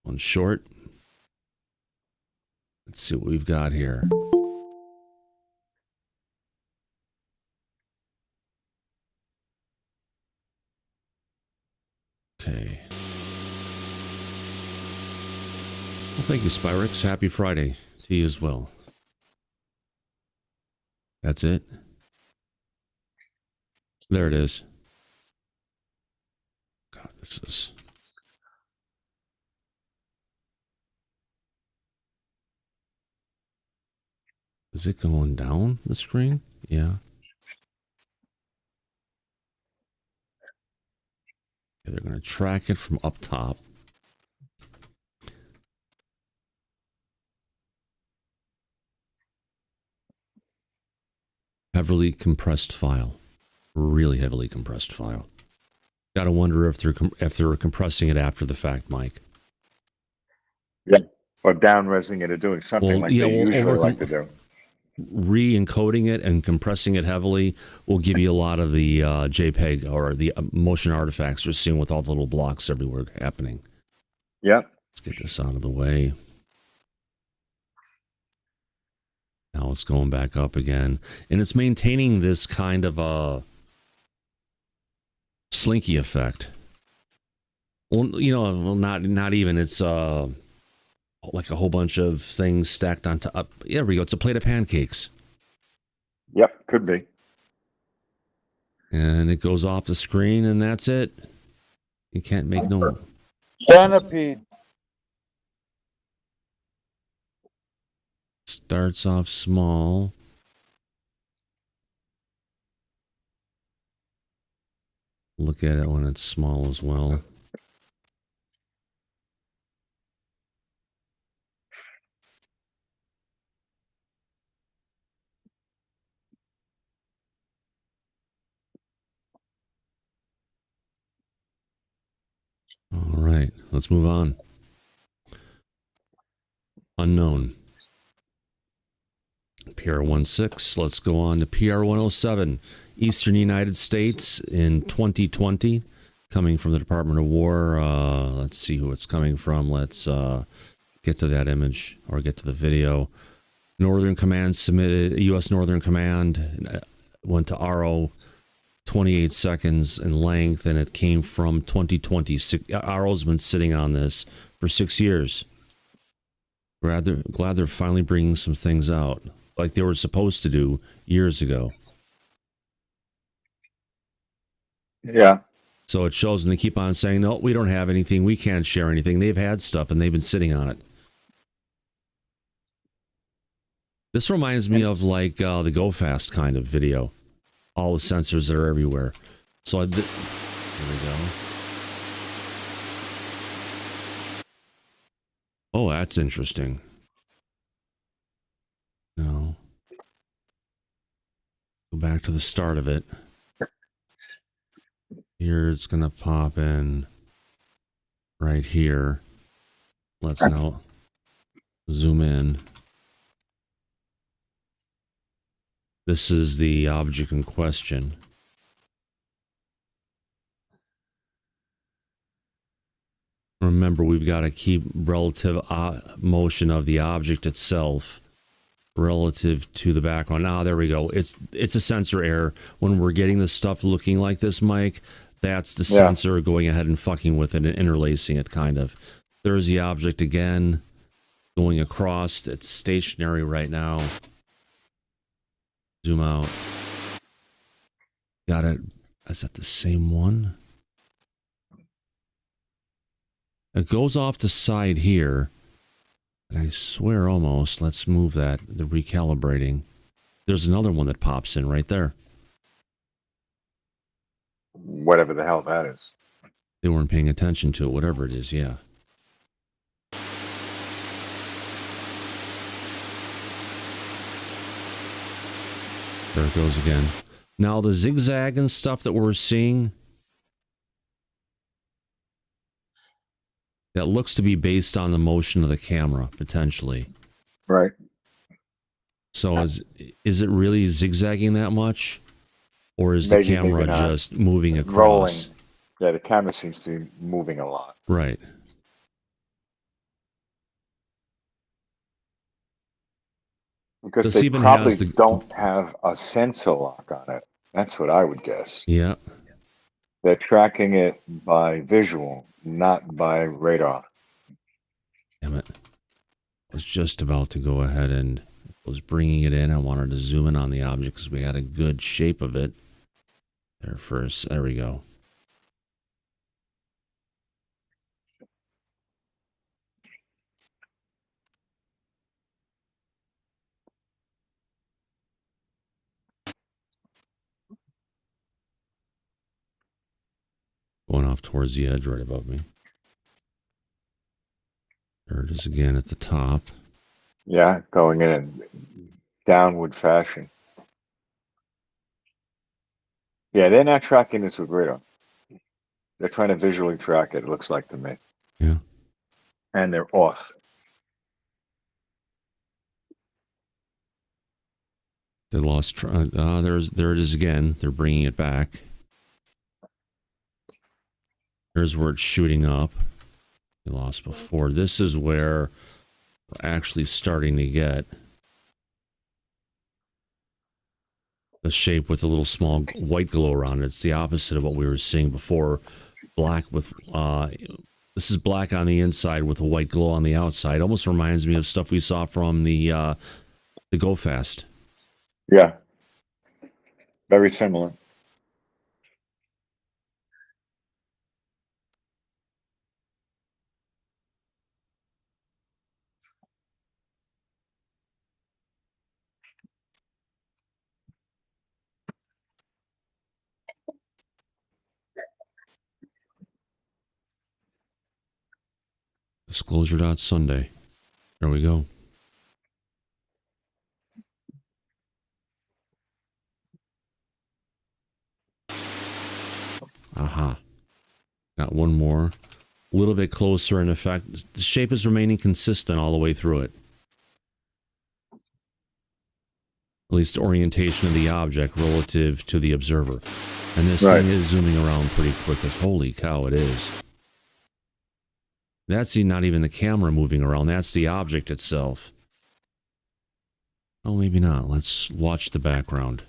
One short. Let's see what we've got here. Okay. Well, thank you, Spyrix. Happy Friday to you as well. That's it. There it is. God, this is... Is it going down the screen? Yeah. Okay, they're going to track it from up top. Heavily compressed file. Really heavily compressed file. Gotta wonder if they're compressing it after the fact, Mike. Yeah. Or down-resing it or doing something they usually like to do. Re-encoding it and compressing it heavily will give you a lot of the JPEG or the motion artifacts you're seeing with all the little blocks everywhere happening. Yeah. Let's get this out of the way. Now it's going back up again. And it's maintaining this kind of a slinky effect. Well, not even. It's like a whole bunch of things stacked on top. There we go. It's a plate of pancakes. Yep, could be. And it goes off the screen, and that's it. You can't make no... Centipede. Starts off small. Look at it when it's small as well. All right, let's move on. Unknown. PR16. Let's go on to PR107. Eastern United States in 2020. Coming from the Department of War. Let's see who it's coming from. Let's get to that image or get to the video. Northern Command submitted. U.S. Northern Command went to RO. 28 seconds in length, and it came from 2020. RO's been sitting on this for 6 years. Glad they're finally bringing some things out like they were supposed to do years ago. Yeah. So it shows, and they keep on saying, no, we don't have anything. We can't share anything. They've had stuff, and they've been sitting on it. This reminds me of like the Go Fast kind of video. All the sensors that are everywhere. So here we go. Oh, that's interesting. No. Go back to the start of it. Here it's going to pop in right here. Let's now zoom in. This is the object in question. Remember, we've got to keep relative motion of the object itself relative to the background. Now, there we go. It's a sensor error. When we're getting the stuff looking like this, Mike, That's the Yeah. sensor going ahead and fucking with it and interlacing it, kind of. There's the object again, going across. It's stationary right now. Zoom out. Got it. Is that the same one? It goes off the side here. And I swear almost, let's move that, the recalibrating. There's another one that pops in right there. Whatever the hell that is. They weren't paying attention to it, whatever it is, yeah. There it goes again. Now the zigzag and stuff that we're seeing, that looks to be based on the motion of the camera, potentially. Right. So is it really zigzagging that much? Or is Maybe, the camera maybe not. just moving Rolling. across? Yeah, the camera seems to be moving a lot. Right. Because This they even probably has the- don't have a sensor lock on it. That's what I would guess. Yeah. They're tracking it by visual, not by radar. Damn it. I was just about to go ahead and was bringing it in. I wanted to zoom in on the object because we had a good shape of it. There first. There we go. Going off towards the edge right above me. There it is again at the top. Yeah, going in a downward fashion. Yeah, they're not tracking this with radar. They're trying to visually track it, it looks like to me. Yeah. And they're off. They lost. There it is again. They're bringing it back. Here's where it's shooting up. We lost before. This is where we're actually starting to get the shape with a little small white glow around it. It's the opposite of what we were seeing before. Black with this is black on the inside with a white glow on the outside. Almost reminds me of stuff we saw from the Go Fast. Yeah. Very similar. Disclosure Sunday. There we go. Aha. Got one more. A little bit closer in effect. The shape is remaining consistent all the way through it. At least the orientation of the object relative to the observer. And this Right. thing is zooming around pretty quick. Holy cow, it is. That's not even the camera moving around. That's the object itself. Oh, maybe not. Let's watch the background.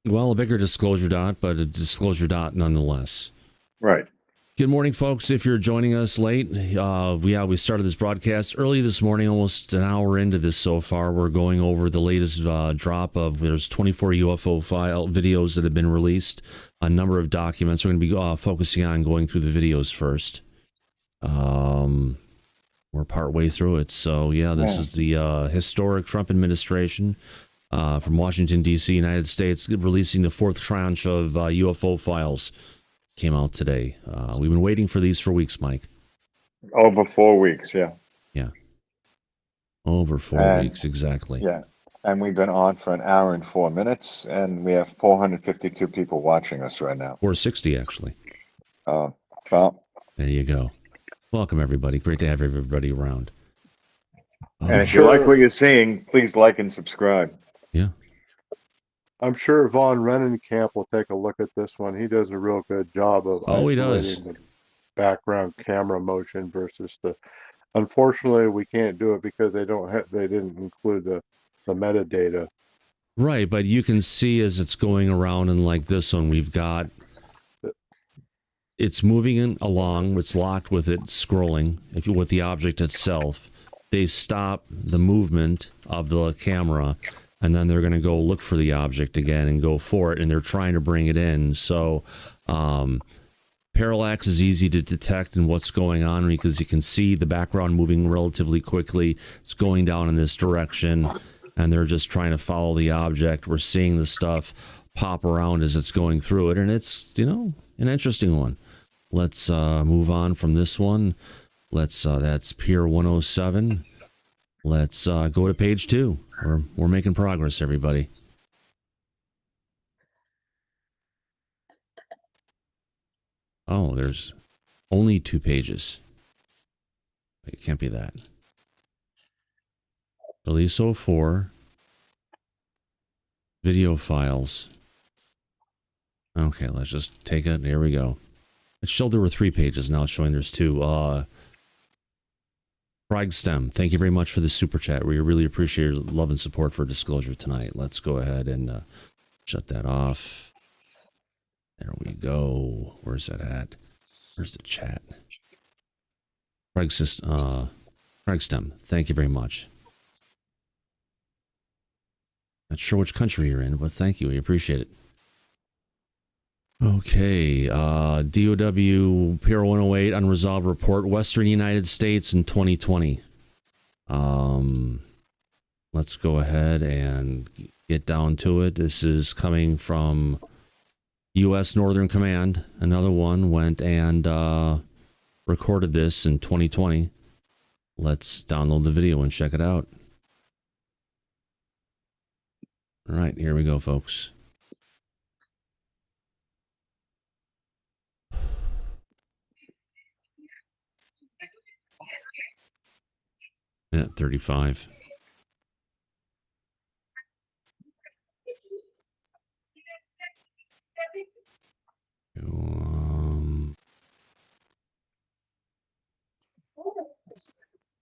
Well, a bigger disclosure dot, but a disclosure dot nonetheless. Right. Good morning, folks. If you're joining us late, we started this broadcast early this morning, almost an hour into this so far. We're going over the latest drop of, there's 24 UFO file videos that have been released, a number of documents. We're going to be focusing on going through the videos first. We're partway through it. So, yeah, this is the historic Trump administration from Washington, D.C., United States, releasing the fourth tranche of UFO files. Came out today. We've been waiting for these for weeks, Mike. Over 4 weeks, yeah. Yeah. Over 4 weeks, exactly. Yeah. And we've been on for an hour and 4 minutes, and we have 452 people watching us right now. 460, actually. Well, There you go. Welcome, everybody. Great to have everybody around. and if you like what you're seeing, please like and subscribe. Yeah. I'm sure Von Rennenkamp will take a look at this one. He does a real good job of Oh, he does. isolating the background camera motion versus the Unfortunately, we can't do it because they didn't include the metadata. Right, but you can see as it's going around, and like this one, we've got it's moving along. It's locked with it scrolling. If you with the object itself, they stop the movement of the camera, and then they're going to go look for the object again and go for it, and they're trying to bring it in. So parallax is easy to detect in what's going on because you can see the background moving relatively quickly. It's going down in this direction, and they're just trying to follow the object. We're seeing the stuff pop around as it's going through it, and it's, an interesting one. Let's move on from this one. That's Pier 107. Let's go to page 2. We're making progress, everybody. Oh, there's only 2 pages. It can't be that. Release 04. Video files. Okay, let's just take it. Here we go. It showed there were 3 pages. Now it's showing there's 2. Stem, thank you very much for the super chat. We really appreciate your love and support for Disclosure tonight. Let's go ahead and shut that off. There we go. Where's that at? Where's the chat? Stem, thank you very much. Not sure which country you're in, but thank you. We appreciate it. Okay, DOW Pier 108 unresolved report, Western United States in 2020. Let's go ahead and get down to it. This is coming from U.S. Northern Command. Another one went and recorded this in 2020. Let's download the video and check it out. All right, here we go, folks. Minute 35. Is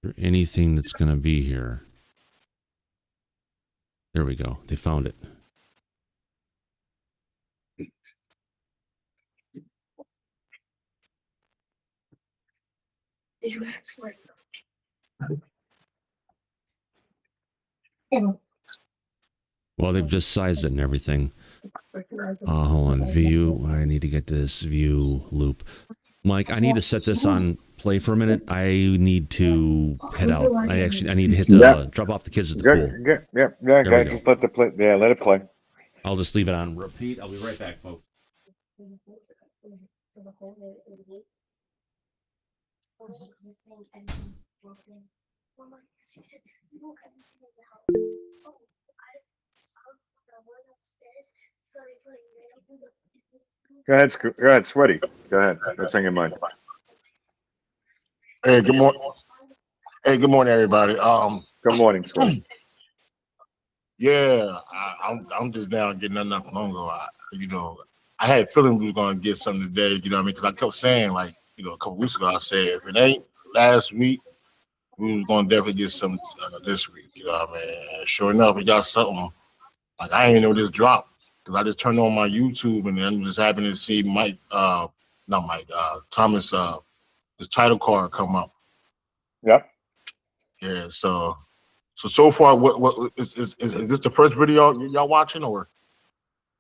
there anything that's going to be here? There we go. They found it. Did you actually? Well, they've just sized it and everything. Hold on. View. I need to get this view loop. Mike, I need to set this on play for a minute. I need to head out. I need to hit the drop off the kids at the pool. Yeah, guys, just let it play. I'll just leave it on repeat. I'll be right back, folks. Go ahead, Sweaty. Go ahead. What's on your mind? Hey, good morning. Hey, good morning, everybody. Good morning, Sweaty. Yeah, I'm just now getting enough longer. I had a feeling we were gonna get something today. You know what I mean? Because I kept saying, like, a couple weeks ago, I said if it ain't last week, we was gonna definitely get some this week. You know what I mean? And sure enough, we got something. Like, I ain't know this dropped because I just turned on my YouTube and then just happened to see Thomas, his title card come up. Yep. Yeah. So far, what is this the first video y'all watching or?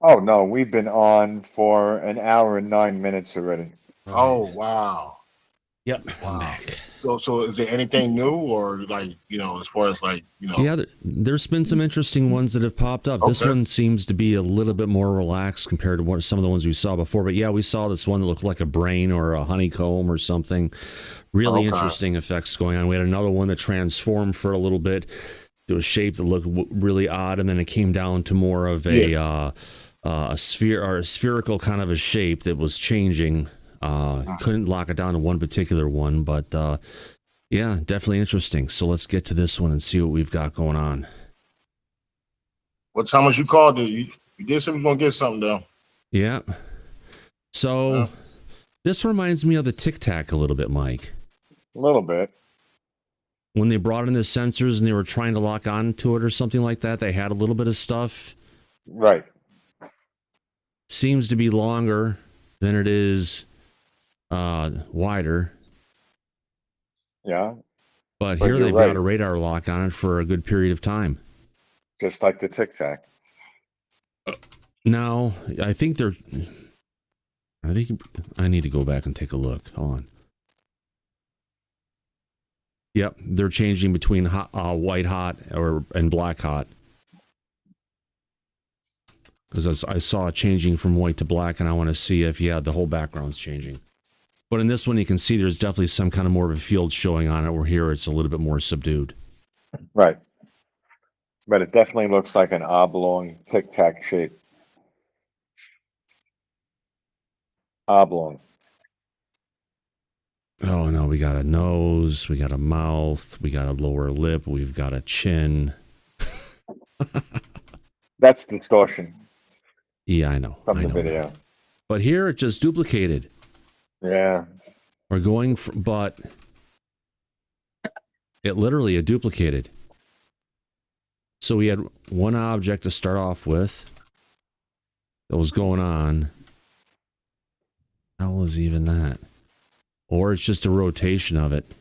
Oh no, we've been on for an hour and 9 minutes already. Oh wow. Yep. Wow. I'm back. So is there anything new or as far as Yeah, there's been some interesting ones that have popped up. Okay. This one seems to be a little bit more relaxed compared to some of the ones we saw before. But yeah, we saw this one that looked like a brain or a honeycomb or something. Really interesting effects going on. We had another one that transformed for a little bit to a shape that looked really odd, and then it came down to more of a sphere or a spherical kind of a shape that was changing. Couldn't lock it down to one particular one, but yeah, definitely interesting. So let's get to this one and see what we've got going on. What time was you called? You did something, gonna get something though. Yeah. So this reminds me of the Tic-tac a little bit, Mike. A little bit. when they brought in the sensors and they were trying to lock on to it or something like that, they had a little bit of stuff. Right. Seems to be longer than it is wider. Yeah. But But here you're they've right. got a radar lock on it for a good period of time. Just like the Tic-tac. Now, I think I need to go back and take a look. Hold on. Yep, they're changing between white hot and black hot. Because I saw it changing from white to black, and I want to see if, the whole background's changing. But in this one, you can see there's definitely some kind of more of a field showing on it, where here it's a little bit more subdued. Right. But it definitely looks like an oblong Tic-tac shape. Oblong. Oh, no, we got a nose, we got a mouth, we got a lower lip, we've got a chin. That's distortion Yeah, I know. from I the know video. that. But here it just duplicated. Yeah. We're going for, but it literally it duplicated. So we had one object to start off with that was going on. How was even that? Or it's just a rotation of it.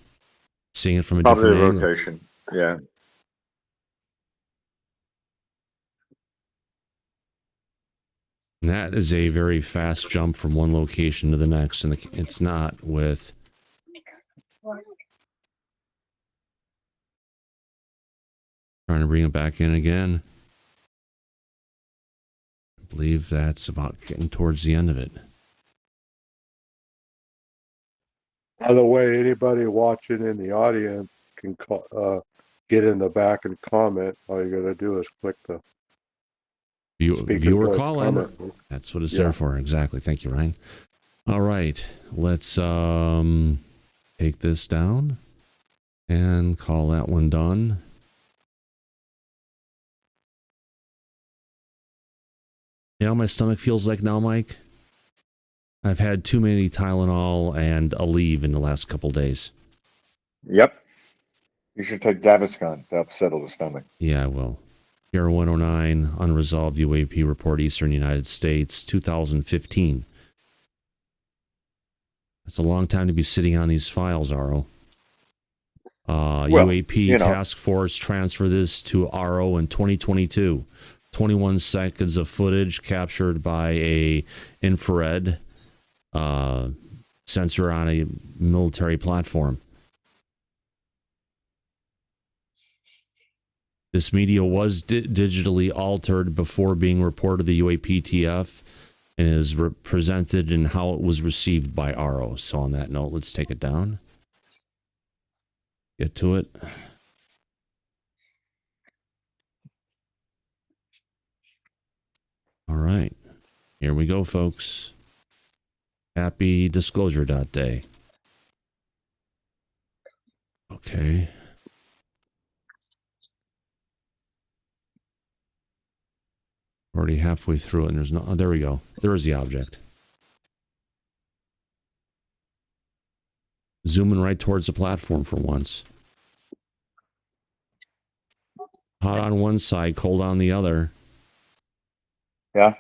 Seeing it from a Probably a different angle. rotation. Yeah. And that is a very fast jump from one location to the next, and it's not with. Trying to bring it back in again. I believe that's about getting towards the end of it. By the way, anybody watching in the audience can get in the back and comment. All you got to do is click the Viewer call in. comment. That's what it's there for. Exactly. Thank you, Ryan. All right. Let's take this down and call that one done. You know how my stomach feels like now, Mike? I've had too many Tylenol and Aleve in the last couple days. Yep. You should take Gaviscon to help settle the stomach. Yeah, I will. Here 109, unresolved UAP report, Eastern United States, 2015. That's a long time to be sitting on these files, Aro. UAP task force transfer this to RO in 2022. 21 seconds of footage captured by a infrared sensor on a military platform. This media was digitally altered before being reported to the UAPTF and is presented in how it was received by RO. So on that note, let's take it down. Get to it. All right. Here we go, folks. Happy Disclosure Day. Okay. Already halfway through it, and there's no. Oh, there we go. There is the object. Zooming right towards the platform for once. Hot on one side, cold on the other. Yeah.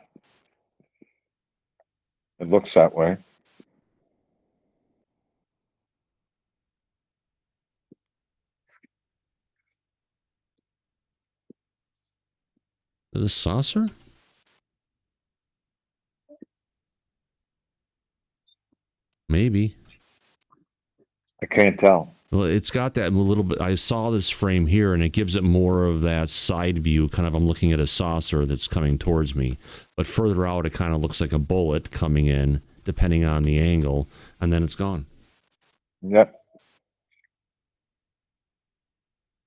It looks that way. Is it a saucer? Maybe. I can't tell. Well, it's got that little bit. I saw this frame here, and it gives it more of that side view. Kind of, I'm looking at a saucer that's coming towards me. But further out, it kind of looks like a bullet coming in, depending on the angle, and then it's gone. Yep.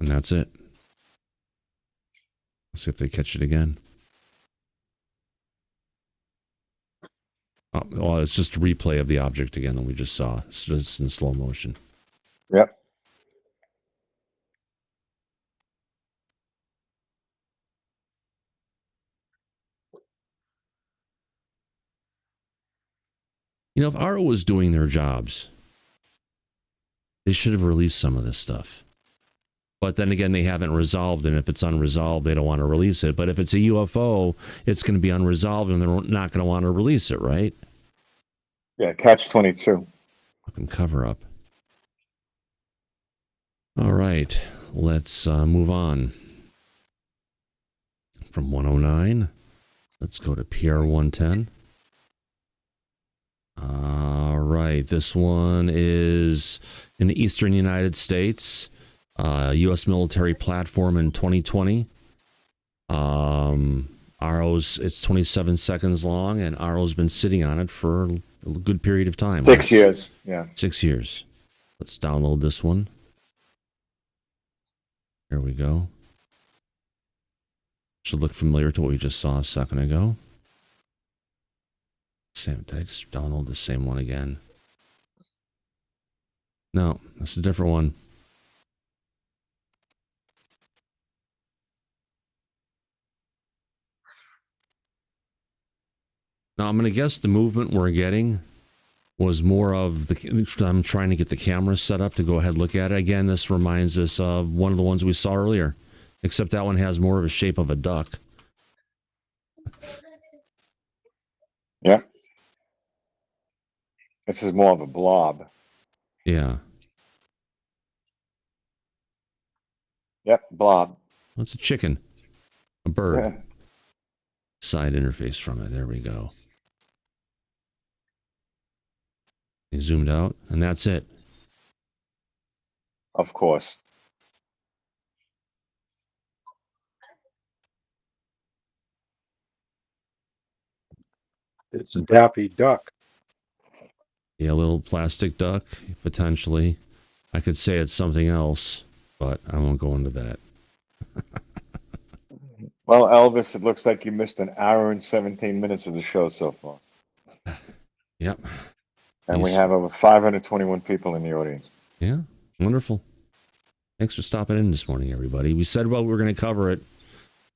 And that's it. Let's see if they catch it again. Oh, well, it's just a replay of the object again that we just saw. It's just in slow motion. Yep. You know, if ARO was doing their jobs, they should have released some of this stuff. But then again, they haven't resolved, and if it's unresolved, they don't want to release it. But if it's a UFO, it's going to be unresolved, and they're not going to want to release it, right? Yeah, catch-22. Fucking cover up. All right, let's move on. From 109, let's go to PR 110. All right, this one is in the eastern United States. U.S. military platform in 2020. RO's, it's 27 seconds long, and RO's been sitting on it for a good period of time. 6 years, yeah. 6 years. Let's download this one. Here we go. Should look familiar to what we just saw a second ago. Same, did I just download the same one again? No, that's a different one. Now, I'm going to guess the movement we're getting was more of the... I'm trying to get the camera set up to go ahead and look at it. Again, this reminds us of one of the ones we saw earlier, except that one has more of a shape of a duck. Yeah. This is more of a blob. Yeah. Yep, blob. It's a chicken. A bird. Yeah. Side interface from it. There we go. You zoomed out, and that's it. Of course. It's a Daffy Duck. Yeah, a little plastic duck, potentially. I could say it's something else, but I won't go into that. Well, Elvis, it looks like you missed an hour and 17 minutes of the show so far. Yep. And we Nice. have over 521 people in the audience. Yeah, wonderful. Thanks for stopping in this morning, everybody. We said, well, we were going to cover it.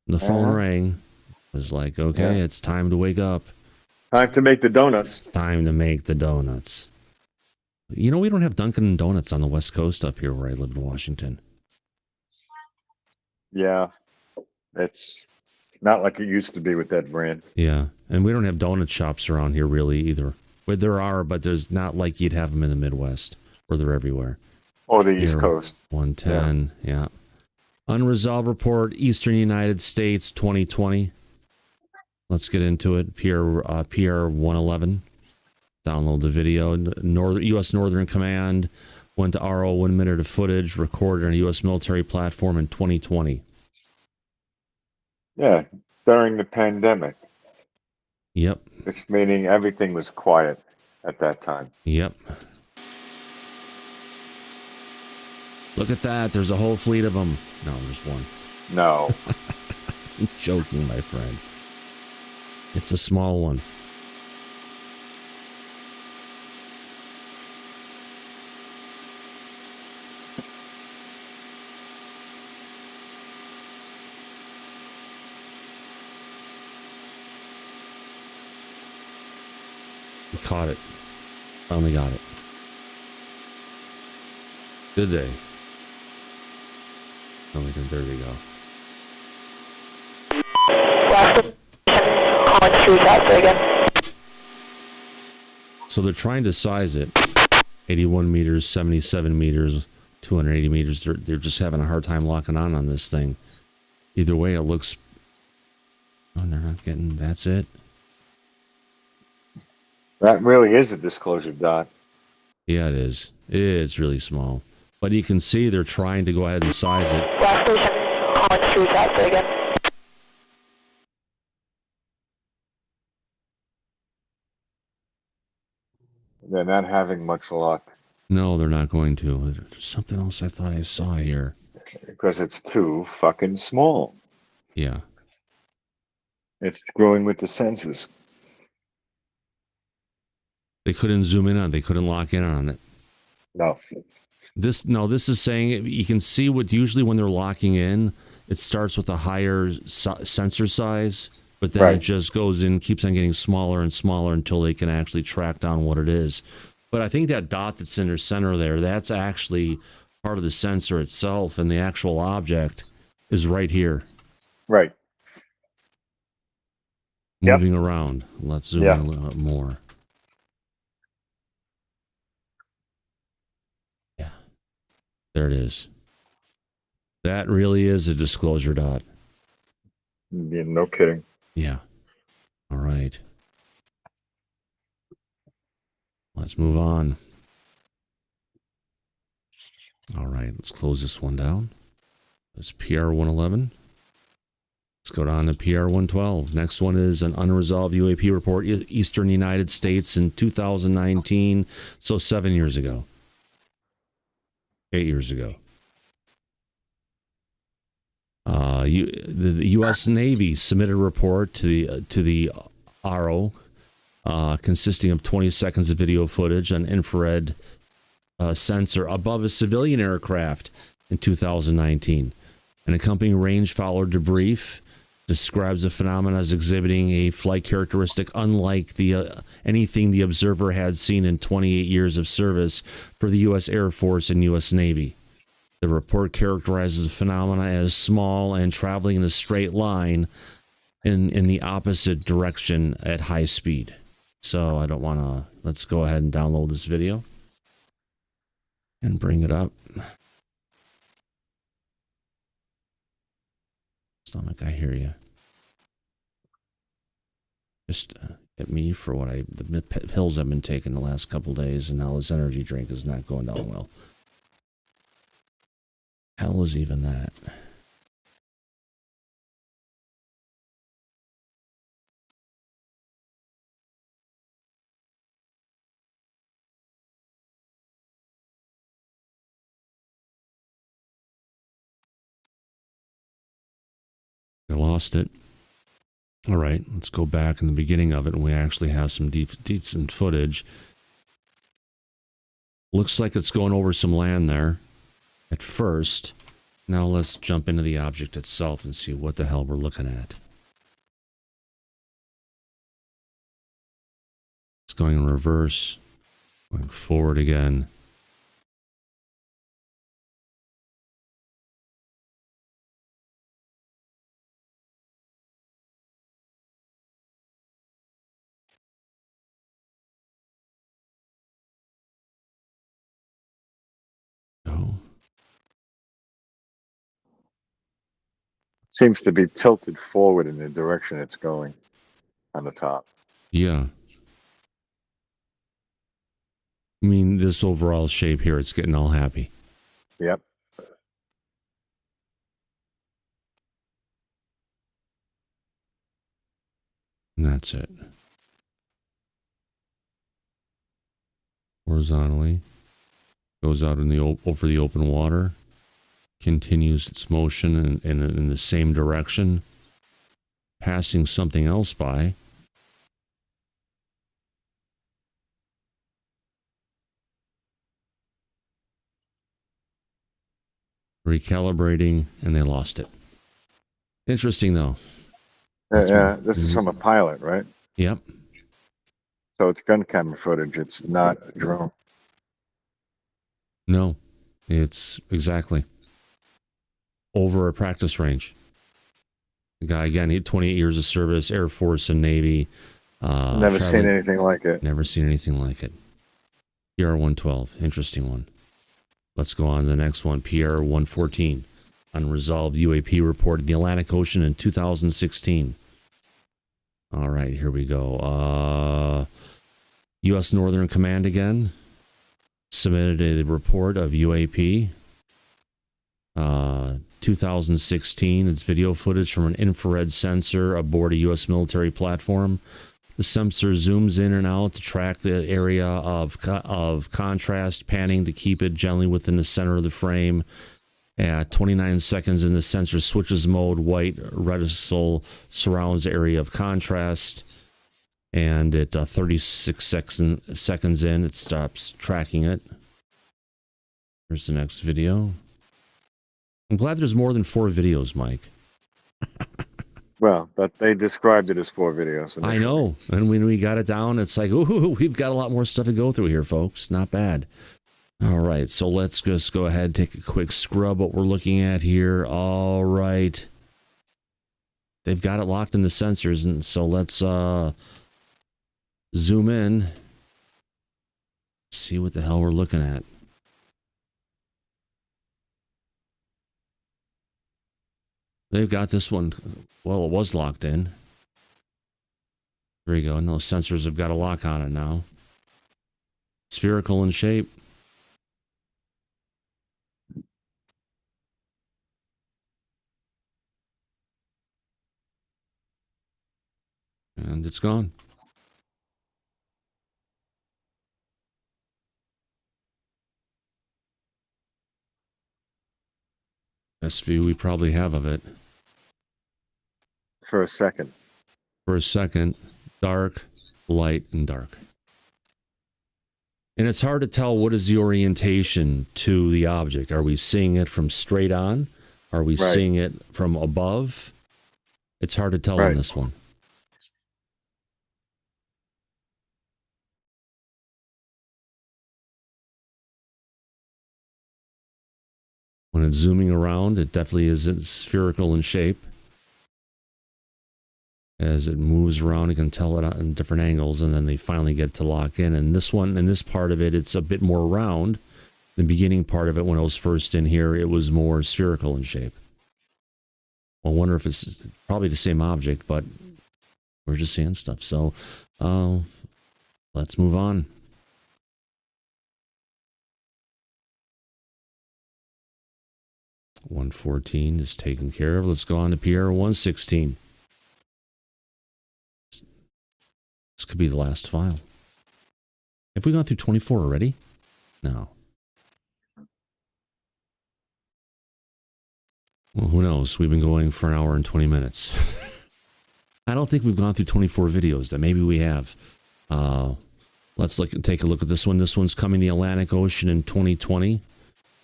The phone rang. It was like, okay, Yeah. it's time to wake up. Time to make the donuts. It's time to make the donuts. You know, we don't have Dunkin' Donuts on the West Coast up here where I live in Washington. Yeah. It's not like it used to be with that brand. Yeah, and we don't have donut shops around here really either. Well, there are, but there's not like you'd have them in the Midwest, where they're everywhere. Or the East Here, Coast. 110, yeah. Unresolved report, Eastern United States, 2020. Let's get into it. PR 111. Download the video. U.S. Northern Command went to RO 1 minute of footage recorded on a U.S. military platform in 2020. Yeah, during the pandemic, Yep, which meaning everything was quiet at that time. yep. Look at that. There's a whole fleet of them. No, there's one. No. I'm joking, my friend. It's a small one. We caught it. Finally got it. Good day. Oh, there we go. So they're trying to size it. 81 meters, 77 meters, 280 meters. They're just having a hard time locking on this thing. Either way, it looks... Oh, they're not getting... That's it. That really is a disclosure dot. Yeah, it is. It's really small. But you can see they're trying to go ahead and size it. Last station, calling street out, say again. They're not having much luck No, they're not going to. There's something else I thought I saw here. because it's too fucking small. Yeah. It's growing with the sensors. They couldn't zoom in on it. They couldn't lock in on it. No. This is saying you can see what usually when they're locking in, it starts with a higher sensor size, but then Right. it just goes in, keeps on getting smaller and smaller until they can actually track down what it is. But I think that dot that's in their center there, that's actually part of the sensor itself, and the actual object is right here, Right. Yep. moving around. Let's zoom in a little bit more. Yeah, there it is. That really is a disclosure dot. Yeah, no kidding. Yeah. All right. Let's move on. All right, let's close this one down. That's PR 111. Let's go down to PR 112. Next one is an unresolved UAP report, Eastern United States in 2019. So 7 years ago. 8 years ago. The U.S. Navy submitted a report to the RO consisting of 20 seconds of video footage on infrared sensor above a civilian aircraft in 2019. An accompanying range follower debrief describes the phenomenon as exhibiting a flight characteristic unlike anything the observer had seen in 28 years of service for the U.S. Air Force and U.S. Navy. The report characterizes the phenomena as small and traveling in a straight line in the opposite direction at high speed. So I don't want to... Let's go ahead and download this video and bring it up. Stomach, I hear you. Just at me for what the pills I've been taking the last couple days, and now this energy drink is not going down well. Hell is even that? I lost it. All right, let's go back in the beginning of it, and we actually have some decent footage. Looks like it's going over some land there at first. Now let's jump into the object itself and see what the hell we're looking at. It's going in reverse, going forward again. Seems to be tilted forward in the direction it's going on the top. Yeah. I mean, this overall shape here, it's getting all happy. Yep. And that's it. Horizontally. Goes out in the over the open water. Continues its motion in the same direction. Passing something else by. Recalibrating, and they lost it. Interesting, though. Yeah, this is from a pilot, right? Yep. So it's gun camera footage. It's not a drone. No, it's exactly over a practice range. The guy, again, he had 28 years of service, Air Force and Navy. Never seen anything like it. Never seen anything like it. PR 112, interesting one. Let's go on to the next one, PR 114. Unresolved UAP report in the Atlantic Ocean in 2016. All right, here we go. U.S. Northern Command again submitted a report of UAP. 2016. It's video footage from an infrared sensor aboard a U.S. military platform. The sensor zooms in and out to track the area of contrast, panning to keep it generally within the center of the frame. At 29 seconds in, the sensor switches mode. White reticule surrounds the area of contrast. And at 36 seconds in, it stops tracking it. Here's the next video. I'm glad there's more than 4 videos, Mike. Well, but they described it as 4 videos. I know. And when we got it down, it's like, ooh, we've got a lot more stuff to go through here, folks. Not bad. All right, so let's just go ahead and take a quick scrub what we're looking at here. All right. They've got it locked in the sensors, and so let's zoom in. See what the hell we're looking at. They've got this one. Well, it was locked in. There you go. And those sensors have got a lock on it now. Spherical in shape. And it's gone. Best view we probably have of it. For a second. For a second, dark, light, and dark. And it's hard to tell what is the orientation to the object. Are we seeing it from straight on? Are we seeing it from above? It's hard to tell on this one. When it's zooming around, it definitely is spherical in shape. As it moves around, you can tell it on different angles, and then they finally get to lock in. And this one, and this part of it, it's a bit more round. The beginning part of it, when I was first in here, it was more spherical in shape. I wonder if it's probably the same object, but we're just seeing stuff. So let's move on. (114) is taken care of. Let's go on to PR 116. This could be the last file. Have we gone through 24 already? No. Well, who knows? We've been going for an hour and 20 minutes. I don't think we've gone through 24 videos. That maybe we have. Let's take a look at this one. This one's coming the Atlantic Ocean in 2020.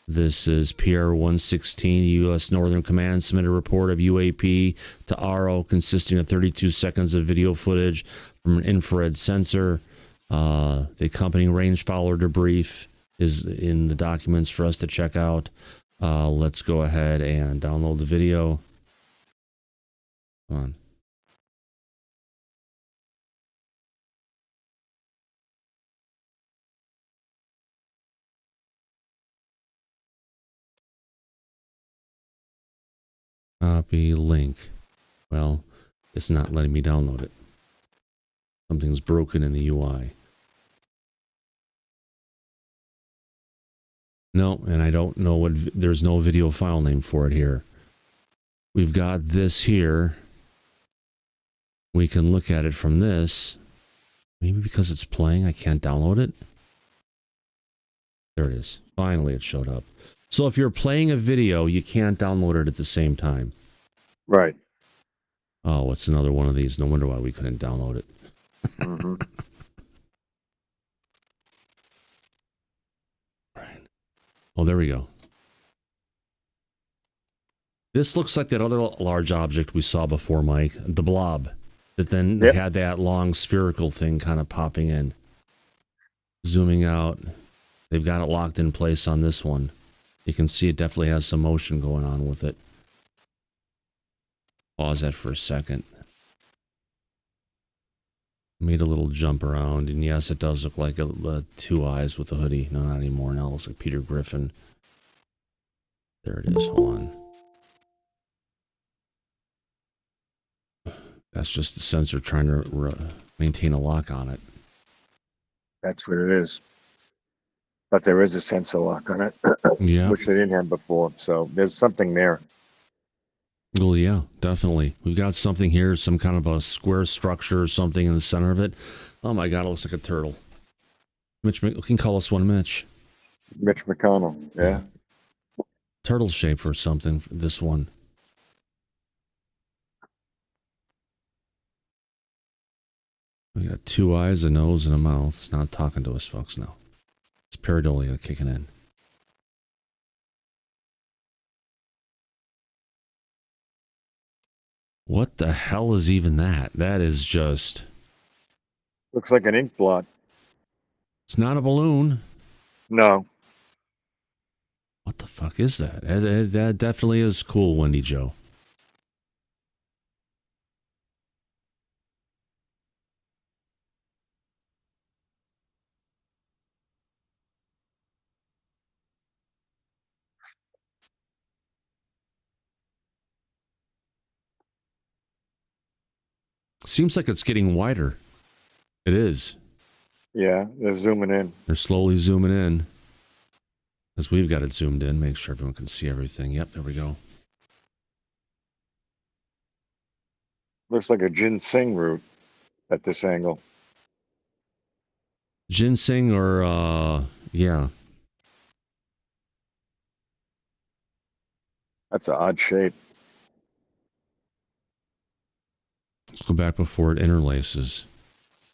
This is PR 116. U.S. Northern Command submitted a report of UAP to RO consisting of 32 seconds of video footage from an infrared sensor. The accompanying range follower debrief is in the documents for us to check out. Let's go ahead and download the video. Come on. Copy link. Well, it's not letting me download it. Something's broken in the UI. No, and I don't know what, there's no video file name for it here. We've got this here. We can look at it from this. Maybe because it's playing, I can't download it. There it is. Finally, it showed up. So if you're playing a video, you can't download it at the same time. Right. Oh, what's another one of these? No wonder why we couldn't download it. Mm-hmm. Right. Oh, there we go. This looks like that other large object we saw before, Mike, the blob. That then had that long spherical thing kind of popping in. Zooming out. They've got it locked in place on this one. You can see it definitely has some motion going on with it. Pause that for a second. Made a little jump around, and yes, it does look like two eyes with a hoodie. No, not anymore. Now it looks like Peter Griffin. There it is. Hold on. That's just the sensor trying to maintain a lock on it. That's what it is. But there is a sensor lock on it, Yeah. which they didn't have before. So there's something there. Well, yeah, definitely. We've got something here, some kind of a square structure or something in the center of it. Oh my God, it looks like a turtle. Mitch, you can call us one Mitch. Mitch McConnell, yeah. Turtle shape or something, this one. We got two eyes, a nose, and a mouth. It's not talking to us, folks, no. It's pareidolia kicking in. What the hell is even that? That is just... Looks like an ink blot. It's not a balloon. No. What the fuck is that? That definitely is cool, Wendy Joe. Seems like it's getting wider. It is. Yeah, they're zooming in. They're slowly zooming in. Because we've got it zoomed in. Make sure everyone can see everything. Yep, there we go. Looks like a ginseng root at this angle. Ginseng or, yeah. That's an odd shape. Let's go back before it interlaces.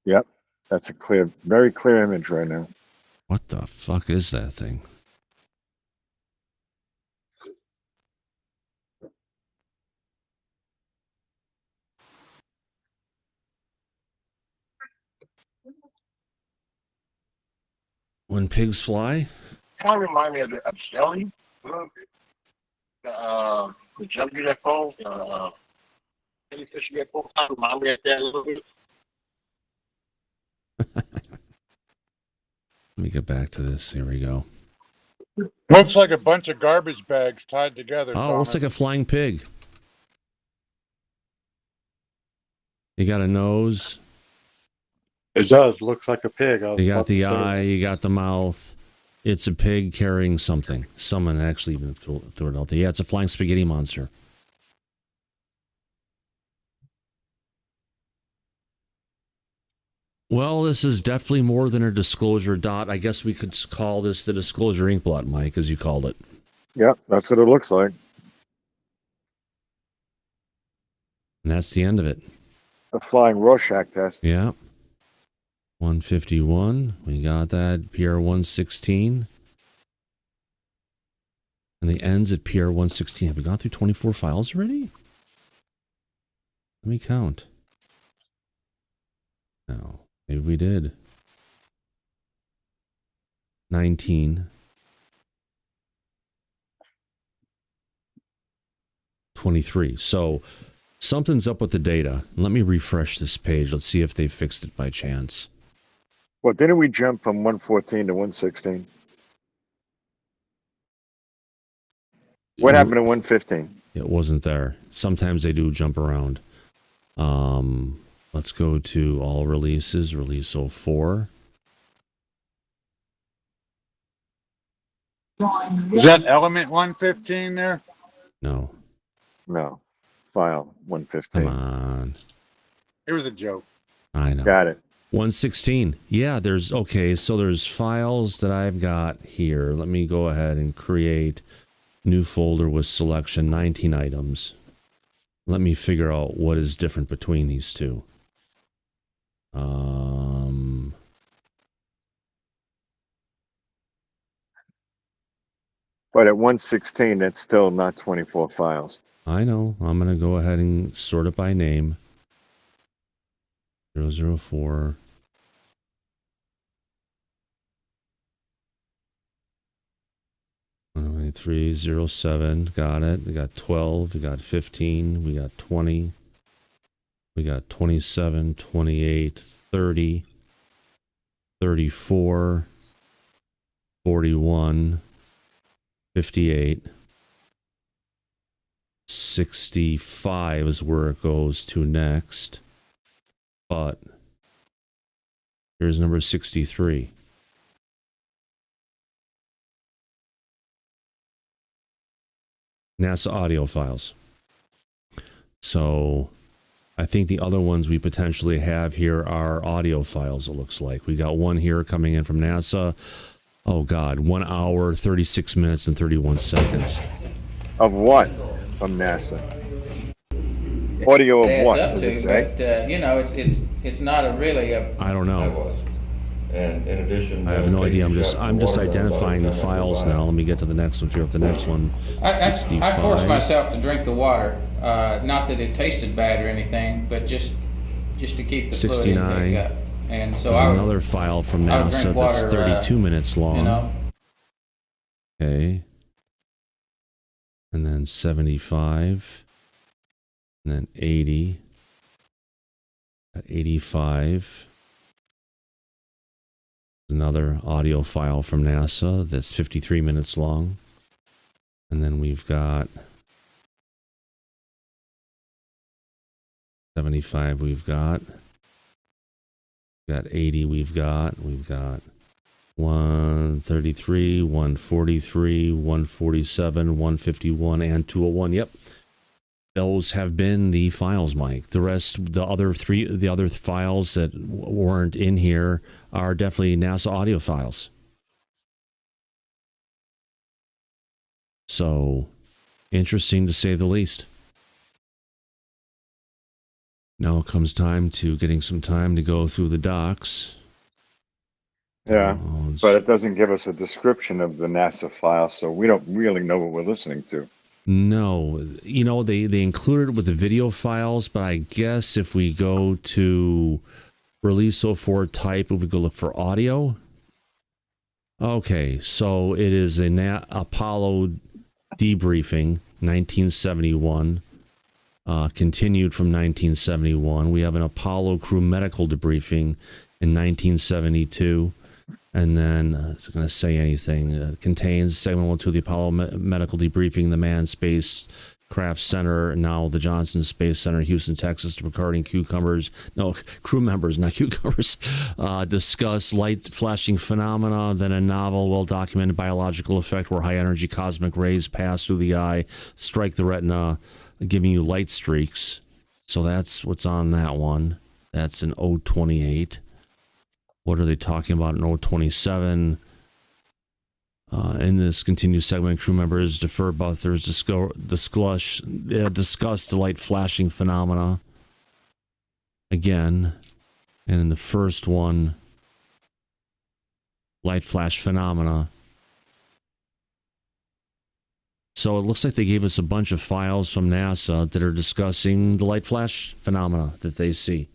Yep, that's a clear, very clear image right now. What the fuck is that thing? When pigs fly? Kind of remind me of the jelly. The jelly UFO, jellyfish UFO. Kind of remind me of that a little bit. Let me get back to this. Here we go. Looks like a bunch of garbage bags tied together. Oh, looks like a flying pig. You got a nose. It does. Looks like a pig. You got the eye. You got the mouth. It's a pig carrying something. Someone actually even threw it out there. Yeah, it's a flying spaghetti monster. Well, this is definitely more than a disclosure dot. I guess we could call this the disclosure ink blot, Mike, as you called it. Yep, that's what it looks like. And that's the end of it. A flying Rorschach test. Yeah. 151. We got that. PR 116. And the ends at PR 116. Have we gone through 24 files already? Let me count. No. Maybe we did. 19. 23. So something's up with the data. Let me refresh this page. Let's see if they fixed it by chance. Well, didn't we jump from 114 to 116? What happened to 115? It wasn't there. Sometimes they do jump around. Let's go to all releases, release 04. Is that element 115 there? No. No. File 115. Come on. It was a joke. I know. Got it. 116. Yeah, there's, okay, so there's files that I've got here. Let me go ahead and create new folder with selection 19 items. Let me figure out what is different between these two. But at 116, that's still not 24 files. I know. I'm going to go ahead and sort it by name. 004. All right, 307. Got it. We got 12. We got 15. We got 20. We got 27, 28, 30, 34, 41, 58. 65 is where it goes to next. But here's number 63. NASA audio files. So I think the other ones we potentially have here are audio files, it looks like. We got one here coming in from NASA. Oh, God. 1 hour, 36 minutes, and 31 seconds. Of what? From NASA. Audio of what? Up to, but you know, it's not a really a. I don't know. And in addition, I have no idea. I'm just identifying the files now. Let me get to the next one. Figure out the next one. I forced myself to drink the water. Not that it tasted bad or anything, but just to keep the 69. fluid intake up. And so there's another file from NASA that's 32 minutes long. You know? Okay. and then 75, and then 80, at 85. Another audio file from NASA that's 53 minutes long. And then we've got 75 we've got 80 we've got 133, 143, 147, 151, and 201. Yep. Those have been the files, Mike. The rest, the other files that weren't in here are definitely NASA audio files. So, interesting to say the least. Now it comes time to getting some time to go through the docs. Yeah, but it doesn't give us a description of the NASA file, so we don't really know what we're listening to. No, you know, they included it with the video files, but I guess if we go to release 04 type, if we go look for audio. Okay, so it is an Apollo debriefing, 1971, continued from 1971. We have an Apollo crew medical debriefing in 1972. And then, it's going to say anything. Contains segment 1 2 of the Apollo medical debriefing, the Manned Spacecraft Center, now the Johnson Space Center in Houston, Texas, regarding crew members, not cucumbers, discuss light flashing phenomena, then a novel, well-documented biological effect where high-energy cosmic rays pass through the eye, strike the retina, giving you light streaks. So that's what's on that one. That's an 028. What are they talking about in 027? In this continued segment, crew members defer buffers, discuss the light flashing phenomena again. And in the first one, light flash phenomena. So it looks like they gave us a bunch of files from NASA that are discussing the light flash phenomena that they see.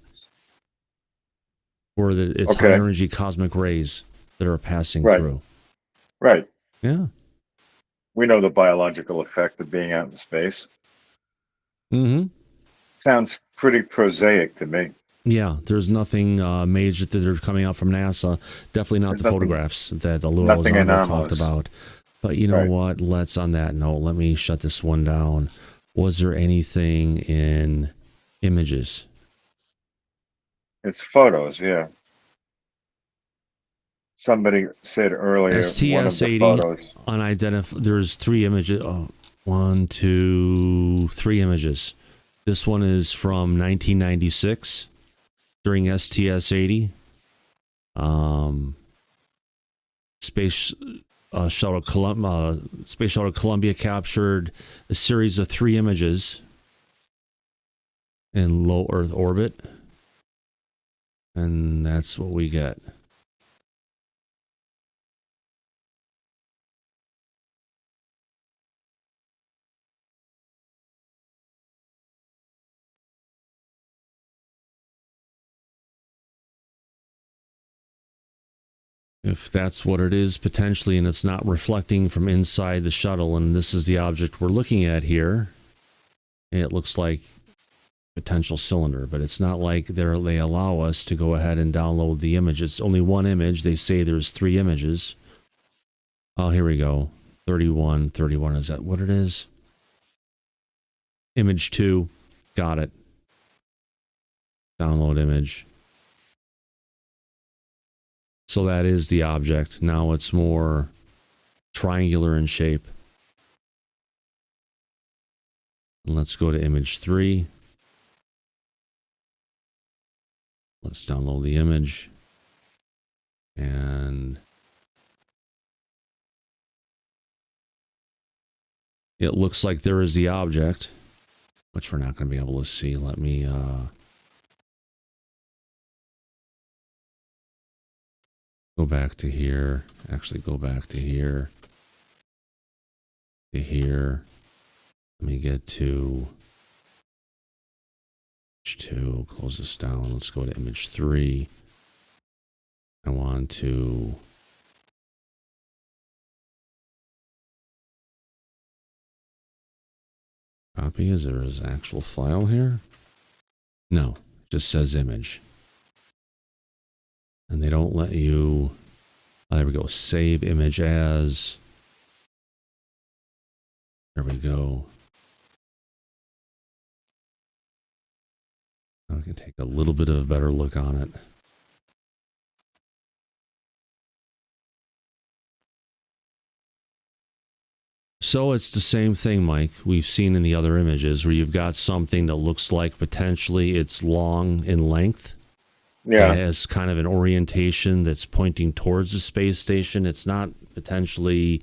Or that it's high energy cosmic rays that are passing through. Right. Yeah. We know the biological effect of being out in space. Mm-hmm. Sounds pretty prosaic to me. Yeah, there's nothing major that are coming out from NASA. Definitely not the photographs that Elizondo talked about. But you know what? On that note, let me shut this one down. Was there anything in images? It's photos, yeah. Somebody said earlier STS-80 unidentified. There's 3 images. Oh, 1, 2, 3 images. This one is from 1996 during STS-80. Space Shuttle Columbia captured a series of 3 images in low Earth orbit. And that's what we get. If that's what it is, potentially, and it's not reflecting from inside the shuttle, and this is the object we're looking at here, it looks like potential cylinder, but it's not like they allow us to go ahead and download the image. It's only one image. They say there's 3 images. Oh, here we go. 31. Is that what it is? Image 2. Got it. Download image. So that is the object. Now it's more triangular in shape. And let's go to image 3. Let's download the image. And it looks like there is the object, which we're not going to be able to see. Let me go back to here. Actually, go back to here. To here. Let me get to image 2. Close this down. Let's go to image 3. I want to Copy. Is there an actual file here? No, it just says image. And they don't let you... Oh, there we go. Save image as... There we go. I can take a little bit of a better look on it. So it's the same thing, Mike, we've seen in the other images where you've got something that looks like potentially it's long in length. Yeah. It has kind of an orientation that's pointing towards the space station. It's not potentially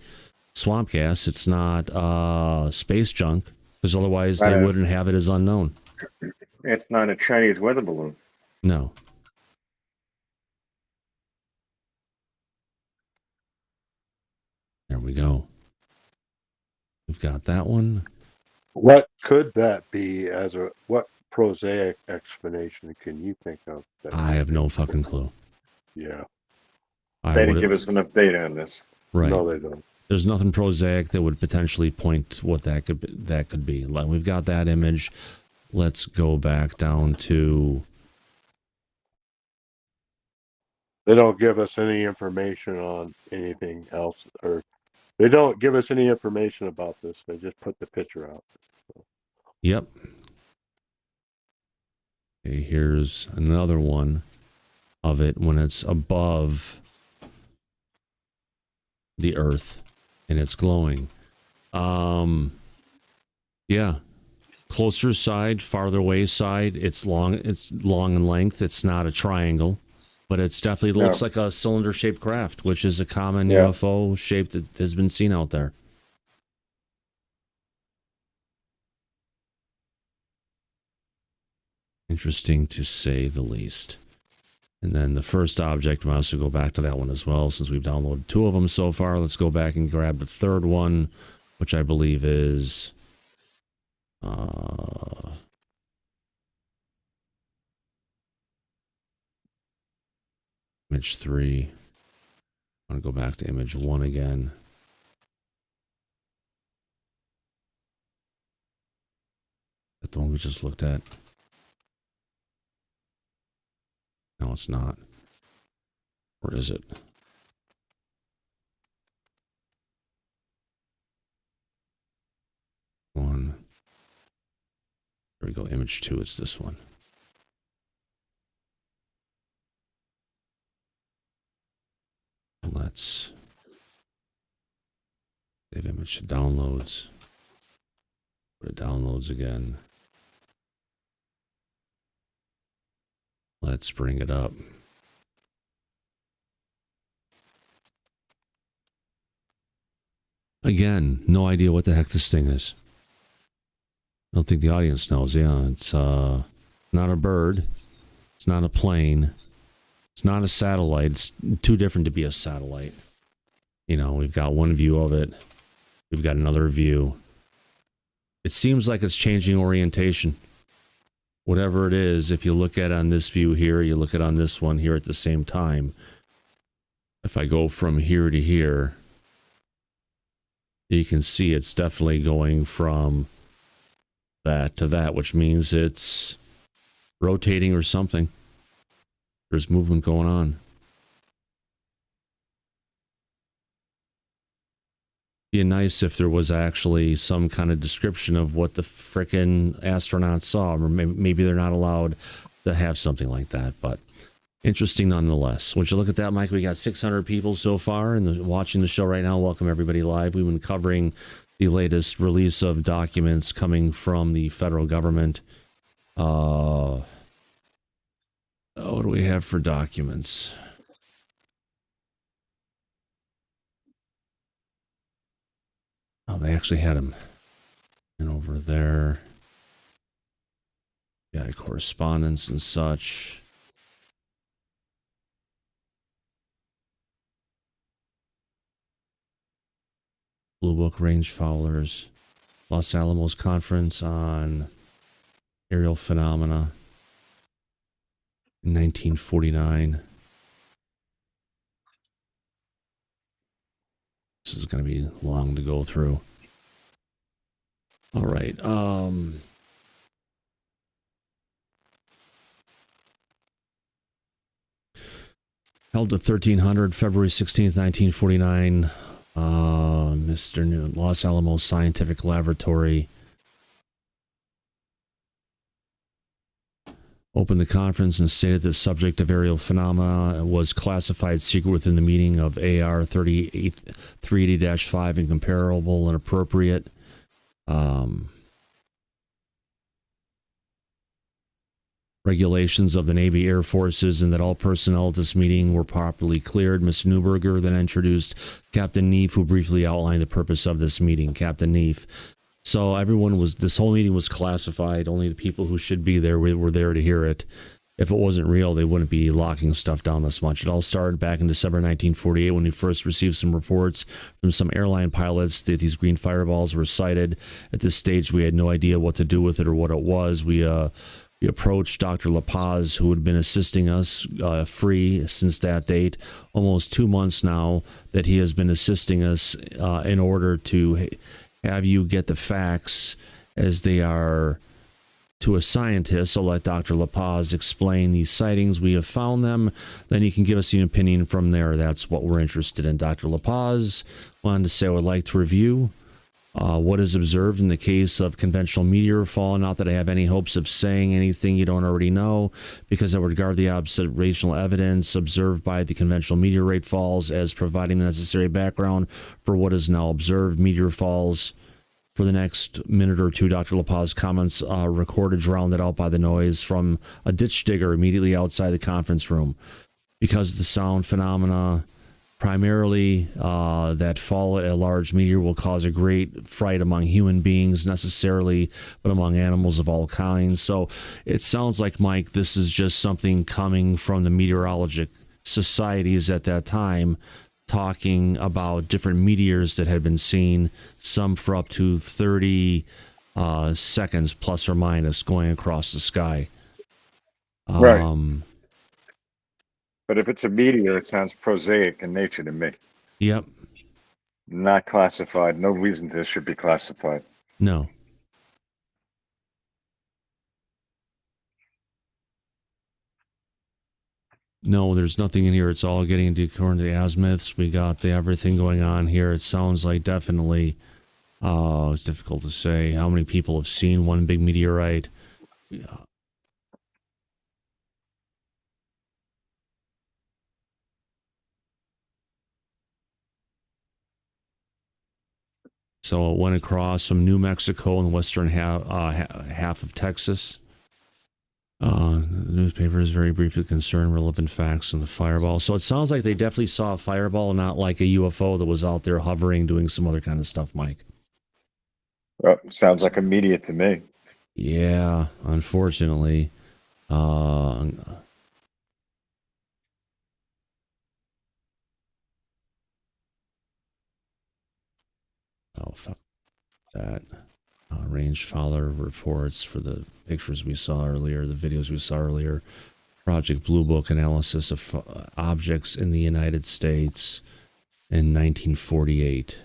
swamp gas. It's not space junk, because otherwise they wouldn't have it as unknown. It's not a Chinese weather balloon. No. There we go. We've got that one. What could that be as a, what prosaic explanation can you think of? I have no fucking clue. Yeah. They didn't give us enough data on this. Right. No, they don't. There's nothing prosaic that would potentially point to what that could be. Like, we've got that image. Let's go back down to... They don't give us any information on anything else, or they don't give us any information about this. They just put the picture out. Yep. Okay, here's another one of it when it's above the Earth and it's glowing. Yeah. Closer side, farther away side, it's long in length. It's not a triangle, but it's definitely looks like a cylinder shaped craft, which is a common UFO shape that has been seen out there. Interesting to say the least. And then the first object, I also go back to that one as well, since we've downloaded 2 of them so far. Let's go back and grab the third one, which I believe is image 3. I'm going to go back to image 1 again. Is that the one we just looked at? No, it's not. Where is it? One. There we go. Image 2. It's this one. Let's save image to downloads. Go to downloads again. Let's bring it up. Again, no idea what the heck this thing is. I don't think the audience knows. Yeah, it's not a bird. It's not a plane. It's not a satellite. It's too different to be a satellite. You know, we've got one view of it. We've got another view. It seems like it's changing orientation. Whatever it is, if you look at it on this view here, you look at it on this one here at the same time. If I go from here to here, you can see it's definitely going from that to that, which means it's rotating or something. There's movement going on. Be nice if there was actually some kind of description of what the frickin' astronauts saw, or maybe they're not allowed to have something like that, but interesting nonetheless. Would you look at that, Mike? We got 600 people so far and watching the show right now. Welcome everybody live. We've been covering the latest release of documents coming from the federal government. What do we have for documents? Oh, they actually had them. And over there, yeah, correspondence and such. Blue Book Range Fowlers, Los Alamos Conference on Aerial Phenomena in 1949. This is going to be long to go through. All right. Held at 1300, February 16th, 1949. Mr. New Los Alamos Scientific Laboratory opened the conference and stated the subject of aerial phenomena was classified secret within the meaning of AR 380-5 and comparable and appropriate. Regulations of the Navy Air Forces, and that all personnel at this meeting were properly cleared. Mr. Newberger then introduced Captain Neef, who briefly outlined the purpose of this meeting. Captain Neef. So this whole meeting was classified. Only the people who should be there were there to hear it. If it wasn't real, they wouldn't be locking stuff down this much. It all started back in December 1948 when we first received some reports from some airline pilots that these green fireballs were sighted. At this stage, we had no idea what to do with it or what it was. We approached Dr. La Paz, who had been assisting us free since that date, almost 2 months now that he has been assisting us in order to have you get the facts as they are to a scientist. I'll let Dr. La Paz explain these sightings. We have found them. Then you can give us an opinion from there. That's what we're interested in. Dr. La Paz wanted to say I would like to review what is observed in the case of conventional meteor fall. Not that I have any hopes of saying anything you don't already know, because I would regard the observational evidence observed by the conventional meteorite falls as providing the necessary background for what is now observed. Meteor falls. For the next minute or two, Dr. La Paz comments recorded drowned out by the noise from a ditch digger immediately outside the conference room. Because of the sound phenomena, primarily that fall at a large meteor will cause a great fright among human beings necessarily, but among animals of all kinds. So it sounds like, Mike, this is just something coming from the meteorologic societies at that time, talking about different meteors that had been seen, some for up to 30 seconds plus or minus going across the sky. Right. But if it's a meteor, it sounds prosaic in nature to me. Yep. Not classified. No reason this should be classified. No. No, there's nothing in here. It's all getting into according to the azimuths. We got everything going on here. It sounds like definitely, it's difficult to say how many people have seen one big meteorite. So it went across from New Mexico and the western half of Texas. The newspaper is very briefly concerned relevant facts in the fireball. So it sounds like they definitely saw a fireball, not like a UFO that was out there hovering, doing some other kind of stuff, Mike. Well, sounds like immediate to me. Yeah, unfortunately. Oh, fuck that. Range follower reports for the pictures we saw earlier, the videos we saw earlier. Project Blue Book analysis of objects in the United States in 1948.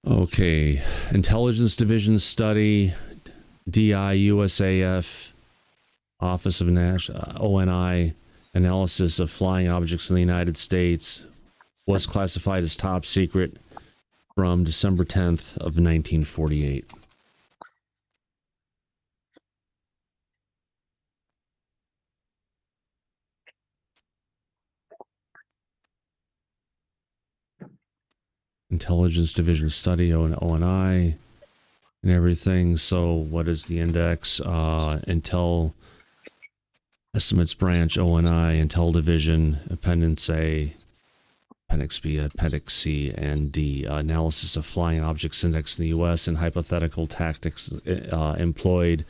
Okay, Intelligence Division study, DI USAF, Office of ONI, analysis of flying objects in the United States, was classified as top secret from December 10th of 1948. Intelligence Division study, ONI, and everything. So what is the index? Intel Estimates Branch, ONI, Intel Division, Appendix A, Appendix B, Appendix C, and D. Analysis of flying objects index in the U.S. and hypothetical tactics employed,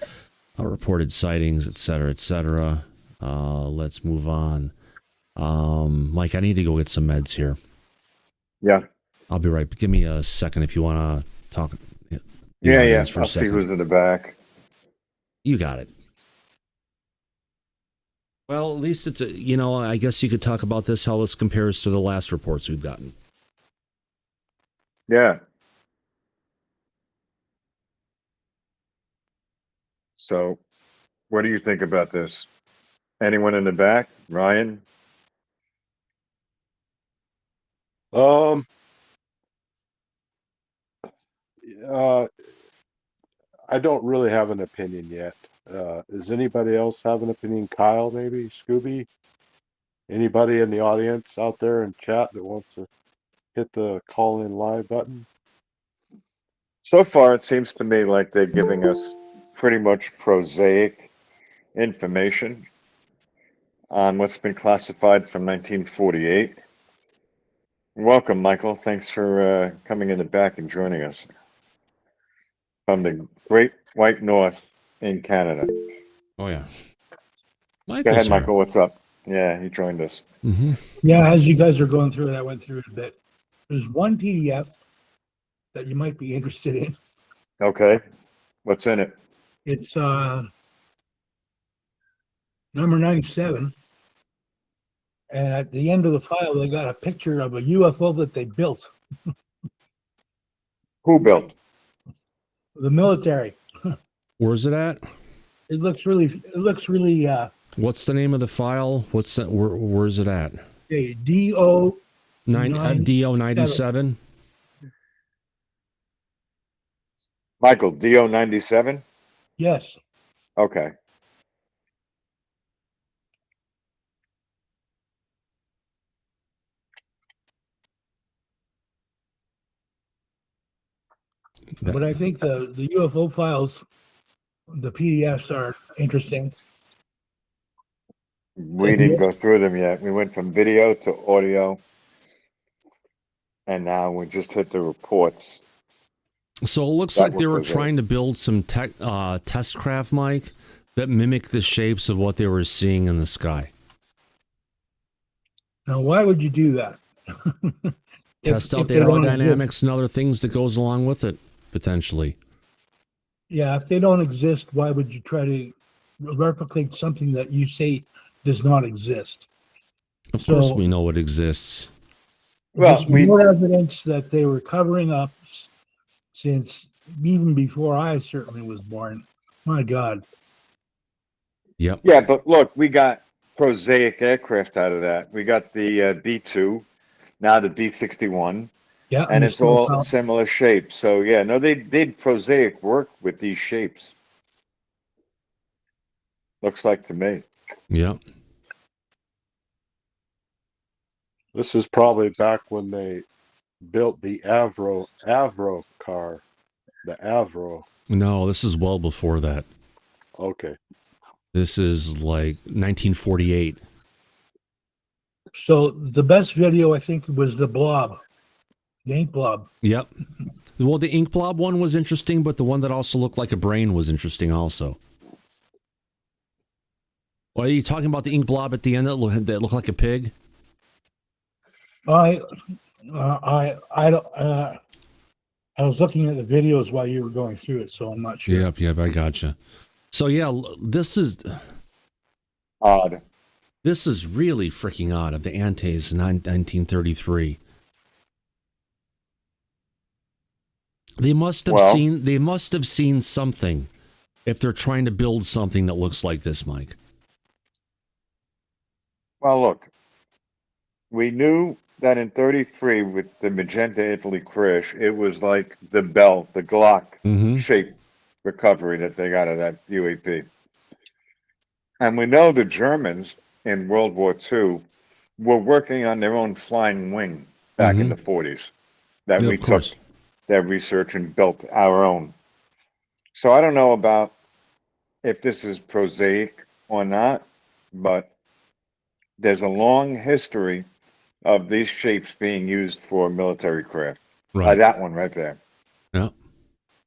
reported sightings, etc., etc. Let's move on. Mike, I need to go get some meds here. Yeah. I'll be right. Give me a second if you want to talk. Yeah. I'll see who's in the back. You got it. Well, at least it's I guess you could talk about this, how this compares to the last reports we've gotten. Yeah. So, what do you think about this? Anyone in the back? Ryan? Uh, I don't really have an opinion yet. Does anybody else have an opinion? Kyle, maybe? Scooby? Anybody in the audience out there in chat that wants to hit the call in live button? So far, it seems to me like they're giving us pretty much prosaic information on what's been classified from 1948. Welcome, Michael. Thanks for coming in the back and joining us from the Great White North in Canada. Oh, yeah. Go ahead, Michael. What's up? Yeah, he joined us. Mm-hmm. Yeah, as you guys are going through it, I went through it a bit. There's one PDF that you might be interested in. Okay. What's in it? It's number 97. And at the end of the file, they got a picture of a UFO that they built. Who built? The military. Where's it at? It looks really What's the name of the file? What's that? Where's it at? DO 97. Michael, DO 97? Yes. Okay. But I think the UFO files, the PDFs are interesting. We didn't go through them yet. We went from video to audio, and now we just hit the reports. So it looks like they were trying to build some test craft, Mike, that mimic the shapes of what they were seeing in the sky. Now, why would you do that? Test out the aerodynamics and other things that goes along with it, potentially. Yeah, if they don't exist, why would you try to replicate something that you say does not exist? Of course we know it exists. Well, there's more evidence that they were covering up since even before I certainly was born. My God. Yep. Yeah, but look, we got prosaic aircraft out of that. We got the B-2, now the B-61. Yeah, and it's all similar shapes. So yeah, no, they did prosaic work with these shapes. Looks like to me. Yeah. This is probably back when they built the Avro car. The Avro. No, this is well before that. Okay. This is like 1948. So the best video, I think, was the Blob. The ink blob. Yep. Well, the ink blob one was interesting, but the one that also looked like a brain was interesting also. Well, are you talking about the ink blob at the end that looked like a pig? I was looking at the videos while you were going through it, so I'm not sure. Yep, I gotcha. So yeah, this is odd. This is really freaking odd of the Antes in 1933. They must have seen something if they're trying to build something that looks like this, Mike. Well, look, we knew that in 33 with the Magenta Italy crash, it was like the bell, the Glock shape recovery that they got of that UAP. And we know the Germans in World War II were working on their own flying wing back in the 40s that we took their research and built our own. So I don't know about if this is prosaic or not, but there's a long history of these shapes being used for military craft. Right. That one right there. Yeah.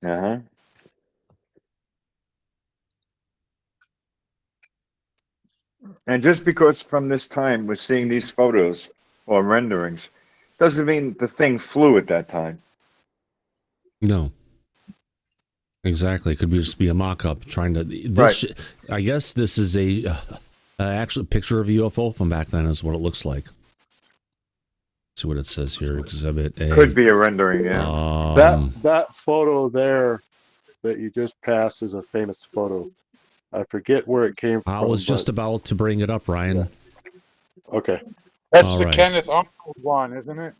Uh-huh. And just because from this time we're seeing these photos or renderings, doesn't mean the thing flew at that time. No. Exactly. It could just be a mock-up trying to... I guess this is a Actually, picture of a UFO from back then is what it looks like. See what it says here. Exhibit A. Could be a rendering, yeah. That photo there that you just passed is a famous photo. I forget where it came from. I was just about to bring it up, Ryan. Yeah. Okay. That's All the right. Kenneth Arnold one, isn't it?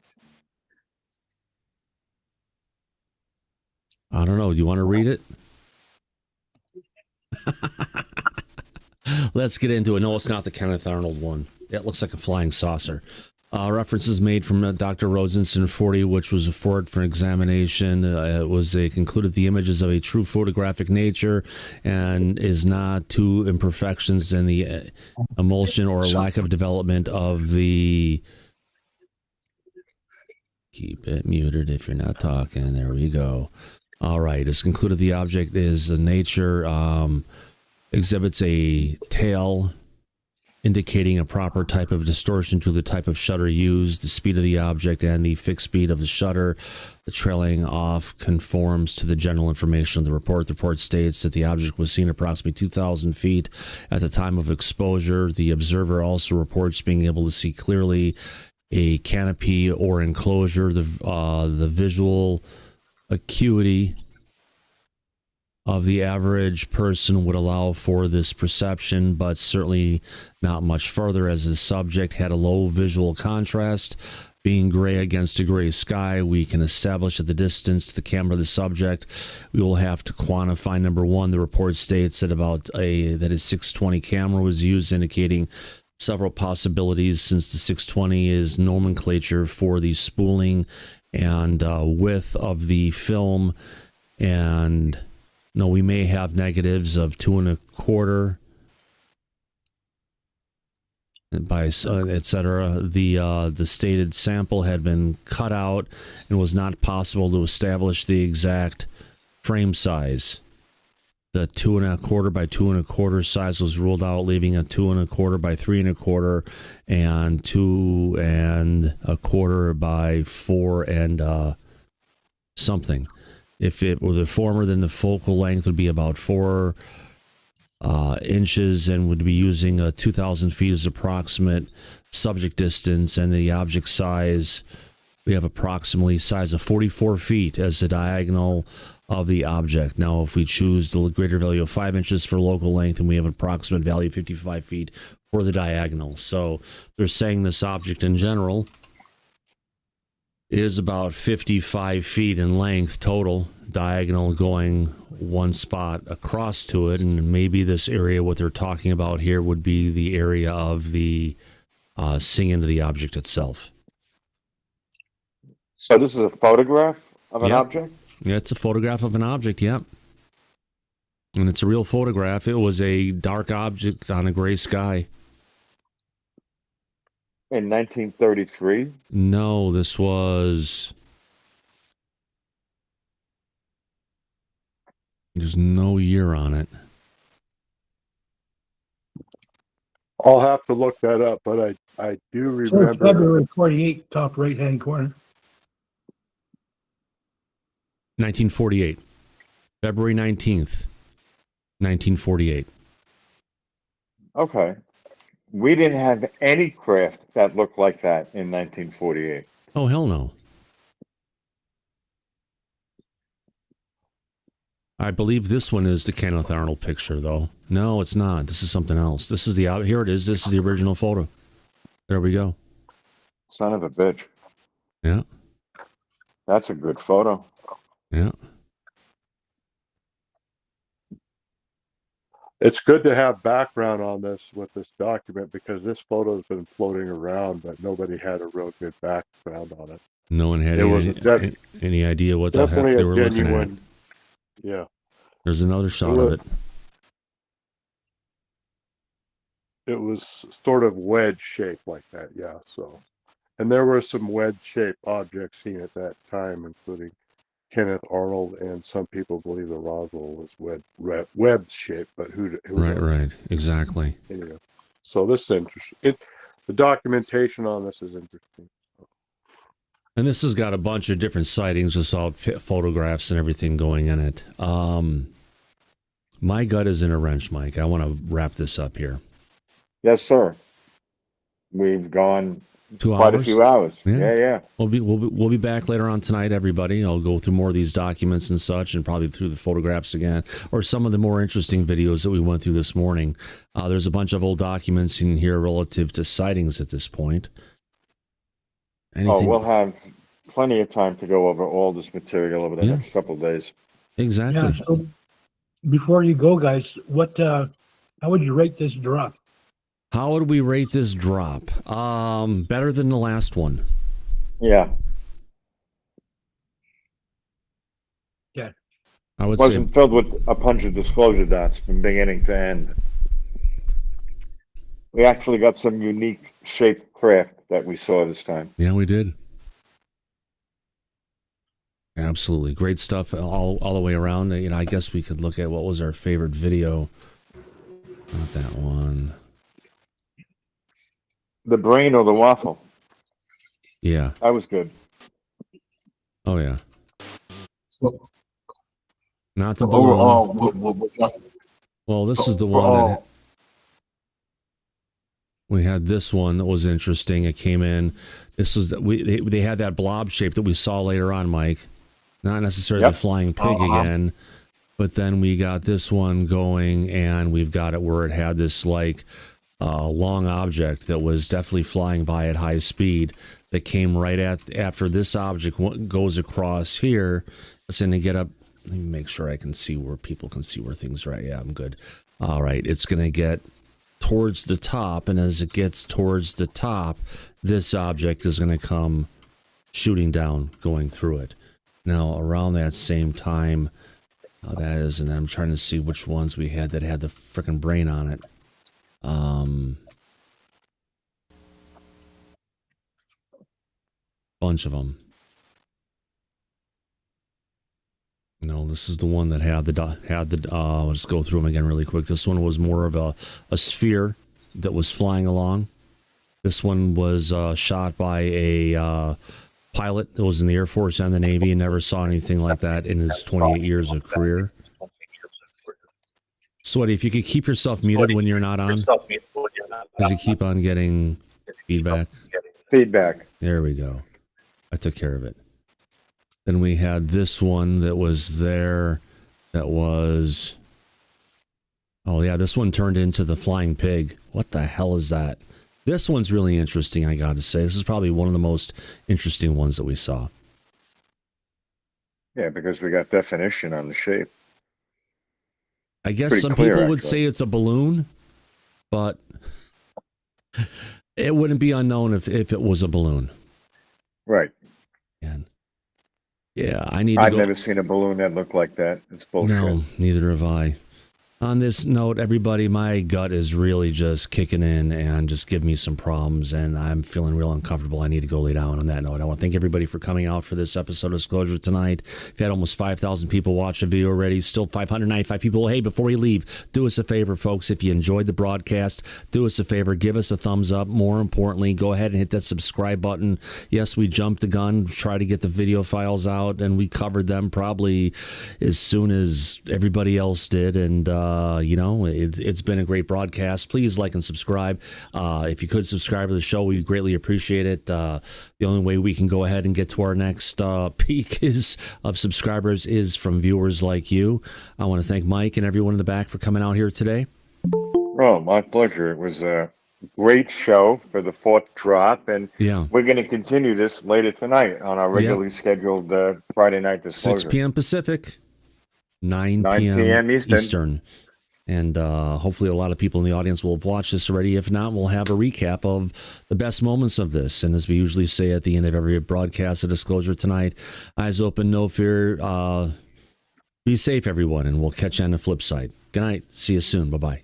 I don't know. Do you want to read it? Let's get into it. No, it's not the Kenneth Arnold one. It looks like a flying saucer. References made from Dr. Rhodes Incident 40, which was forwarded for examination. It was concluded the images of a true photographic nature and is not to imperfections in the emulsion or lack of development of the... Keep it muted if you're not talking. There we go. All right. It's concluded the object is a nature, exhibits a tail indicating a proper type of distortion to the type of shutter used, the speed of the object, and the fixed speed of the shutter. The trailing off conforms to the general information of the report. The report states that the object was seen approximately 2,000 feet at the time of exposure. The observer also reports being able to see clearly a canopy or enclosure. The visual acuity of the average person would allow for this perception, but certainly not much further, as the subject had a low visual contrast. Being gray against a gray sky, we can establish at the distance to the camera of the subject. We will have to quantify. Number one, the report states that that a 620 camera was used, indicating several possibilities, since the 620 is nomenclature for the spooling and width of the film. And no, we may have negatives of 2 1/4 by etc. The stated sample had been cut out and was not possible to establish the exact frame size. The 2 1/4 by 2 1/4 size was ruled out, leaving a 2 1/4 by 3 1/4 and 2 1/4 by 4 and something. If it were the former, then the focal length would be about 4 inches and would be using 2,000 feet as approximate subject distance, and the object size, we have approximately size of 44 feet as the diagonal of the object. Now, if we choose the greater value of 5 inches for local length, and we have an approximate value of 55 feet for the diagonal. So they're saying this object in general is about 55 feet in length total, diagonal going one spot across to it. And maybe this area, what they're talking about here, would be the area of the seeing into the object itself. So this is a photograph of an object? Yeah, it's a photograph of an object, yep. And it's a real photograph. It was a dark object on a gray sky. In 1933? No, this was... There's no year on it. I'll have to look that up, but I do remember... February 48, top right-hand corner. 1948. February 19th, 1948. Okay. We didn't have any craft that looked like that in 1948. Oh, hell no. I believe this one is the Kenneth Arnold picture, though. No, it's not. This is something else. This is here it is. This is the original photo. There we go. Son of a bitch. Yeah. That's a good photo. Yeah. It's good to have background on this with this document, because this photo has been floating around, but nobody had a real good background on it. No one had any idea what the heck they were looking at. Yeah. There's another shot of it. It was sort of wedge shaped like that, yeah. So, and there were some wedge shaped objects seen at that time, including Kenneth Arnold, and some people believe the Roswell was web shaped, but who Right, exactly. Anyway, so this is interesting. The documentation on this is interesting. And this has got a bunch of different sightings, just all photographs and everything going in it. My gut is in a wrench, Mike. I want to wrap this up here. Yes, sir. We've gone 2 quite hours. a few hours. Yeah. Yeah. We'll be back later on tonight, everybody. I'll go through more of these documents and such, and probably through the photographs again, or some of the more interesting videos that we went through this morning. There's a bunch of old documents in here relative to sightings at this point. Anything? We'll have plenty of time to go over all this material over the Yeah. next couple of days. Exactly. Yeah. So before you go, guys, how would you rate this drop? How would we rate this drop? Better than the last one. Yeah. Yeah. I would Wasn't filled with a bunch of disclosure dots from beginning to end. We actually got some unique shaped craft that we saw this time. Yeah, we did. Absolutely. Great stuff all the way around. You know, I guess we could look at what was our favorite video. Not that one. The brain or the waffle? Yeah. That was good. Oh, yeah. So, Not the overall, balloon. Well, this is the one that we had. This one that was interesting. It came in. This is that they had that blob shape that we saw later on, Mike. Not necessarily the flying pig again, but then we got this one going, and we've got it where it had this like long object that was definitely flying by at high speed that came right after this object goes across here. It's going to get up. Let me make sure I can see where people can see where things are at. Yeah, I'm good. All right. It's going to get towards the top, and as it gets towards the top, this object is going to come shooting down, going through it. Now, around that same time, that is, and I'm trying to see which ones we had that had the frickin' brain on it. Bunch of them. No, this is the one that had the let's go through them again really quick. This one was more of a sphere that was flying along. This one was shot by a pilot that was in the Air Force and the Navy and never saw anything like that in his 28 years of career. Sweaty, if you could keep yourself muted when you're not on, because you keep on getting feedback. There we go. I took care of it. Then we had this one that was there that was... Oh, yeah, this one turned into the flying pig. What the hell is that? This one's really interesting, I got to say. This is probably one of the most interesting ones that we saw. Yeah, because we got definition on the shape. I guess Pretty some clear, people would actually. say it's a balloon, but it wouldn't be unknown if it was a balloon. Right. And yeah, I need to I've go. never seen a balloon that looked like that. It's bullshit. No, neither have I. On this note, everybody, my gut is really just kicking in and just giving me some problems, and I'm feeling real uncomfortable. I need to go lay down on that note. I want to thank everybody for coming out for this episode of Disclosure tonight. We've had almost 5,000 people watch the video already, still 595 people. Hey, before we leave, do us a favor, folks. If you enjoyed the broadcast, do us a favor, give us a thumbs up. More importantly, go ahead and hit that subscribe button. Yes, we jumped the gun, try to get the video files out, and we covered them probably as soon as everybody else did, and it's been a great broadcast. Please like and subscribe. If you could subscribe to the show, we greatly appreciate it. The only way we can go ahead and get to our next peak of subscribers is from viewers like you. I want to thank Mike and everyone in the back for coming out here today. Oh, my pleasure. It was a great show for the fourth drop, and we're going to continue this later tonight on our regularly scheduled Friday night disclosure. 6 p.m. Pacific, 9 p.m. p.m. Eastern. And hopefully a lot of people in the audience will have watched this already. If not, we'll have a recap of the best moments of this. And as we usually say at the end of every broadcast of Disclosure tonight, eyes open, no fear. Be safe, everyone, and we'll catch you on the flip side. Good night. See you soon. Bye-bye.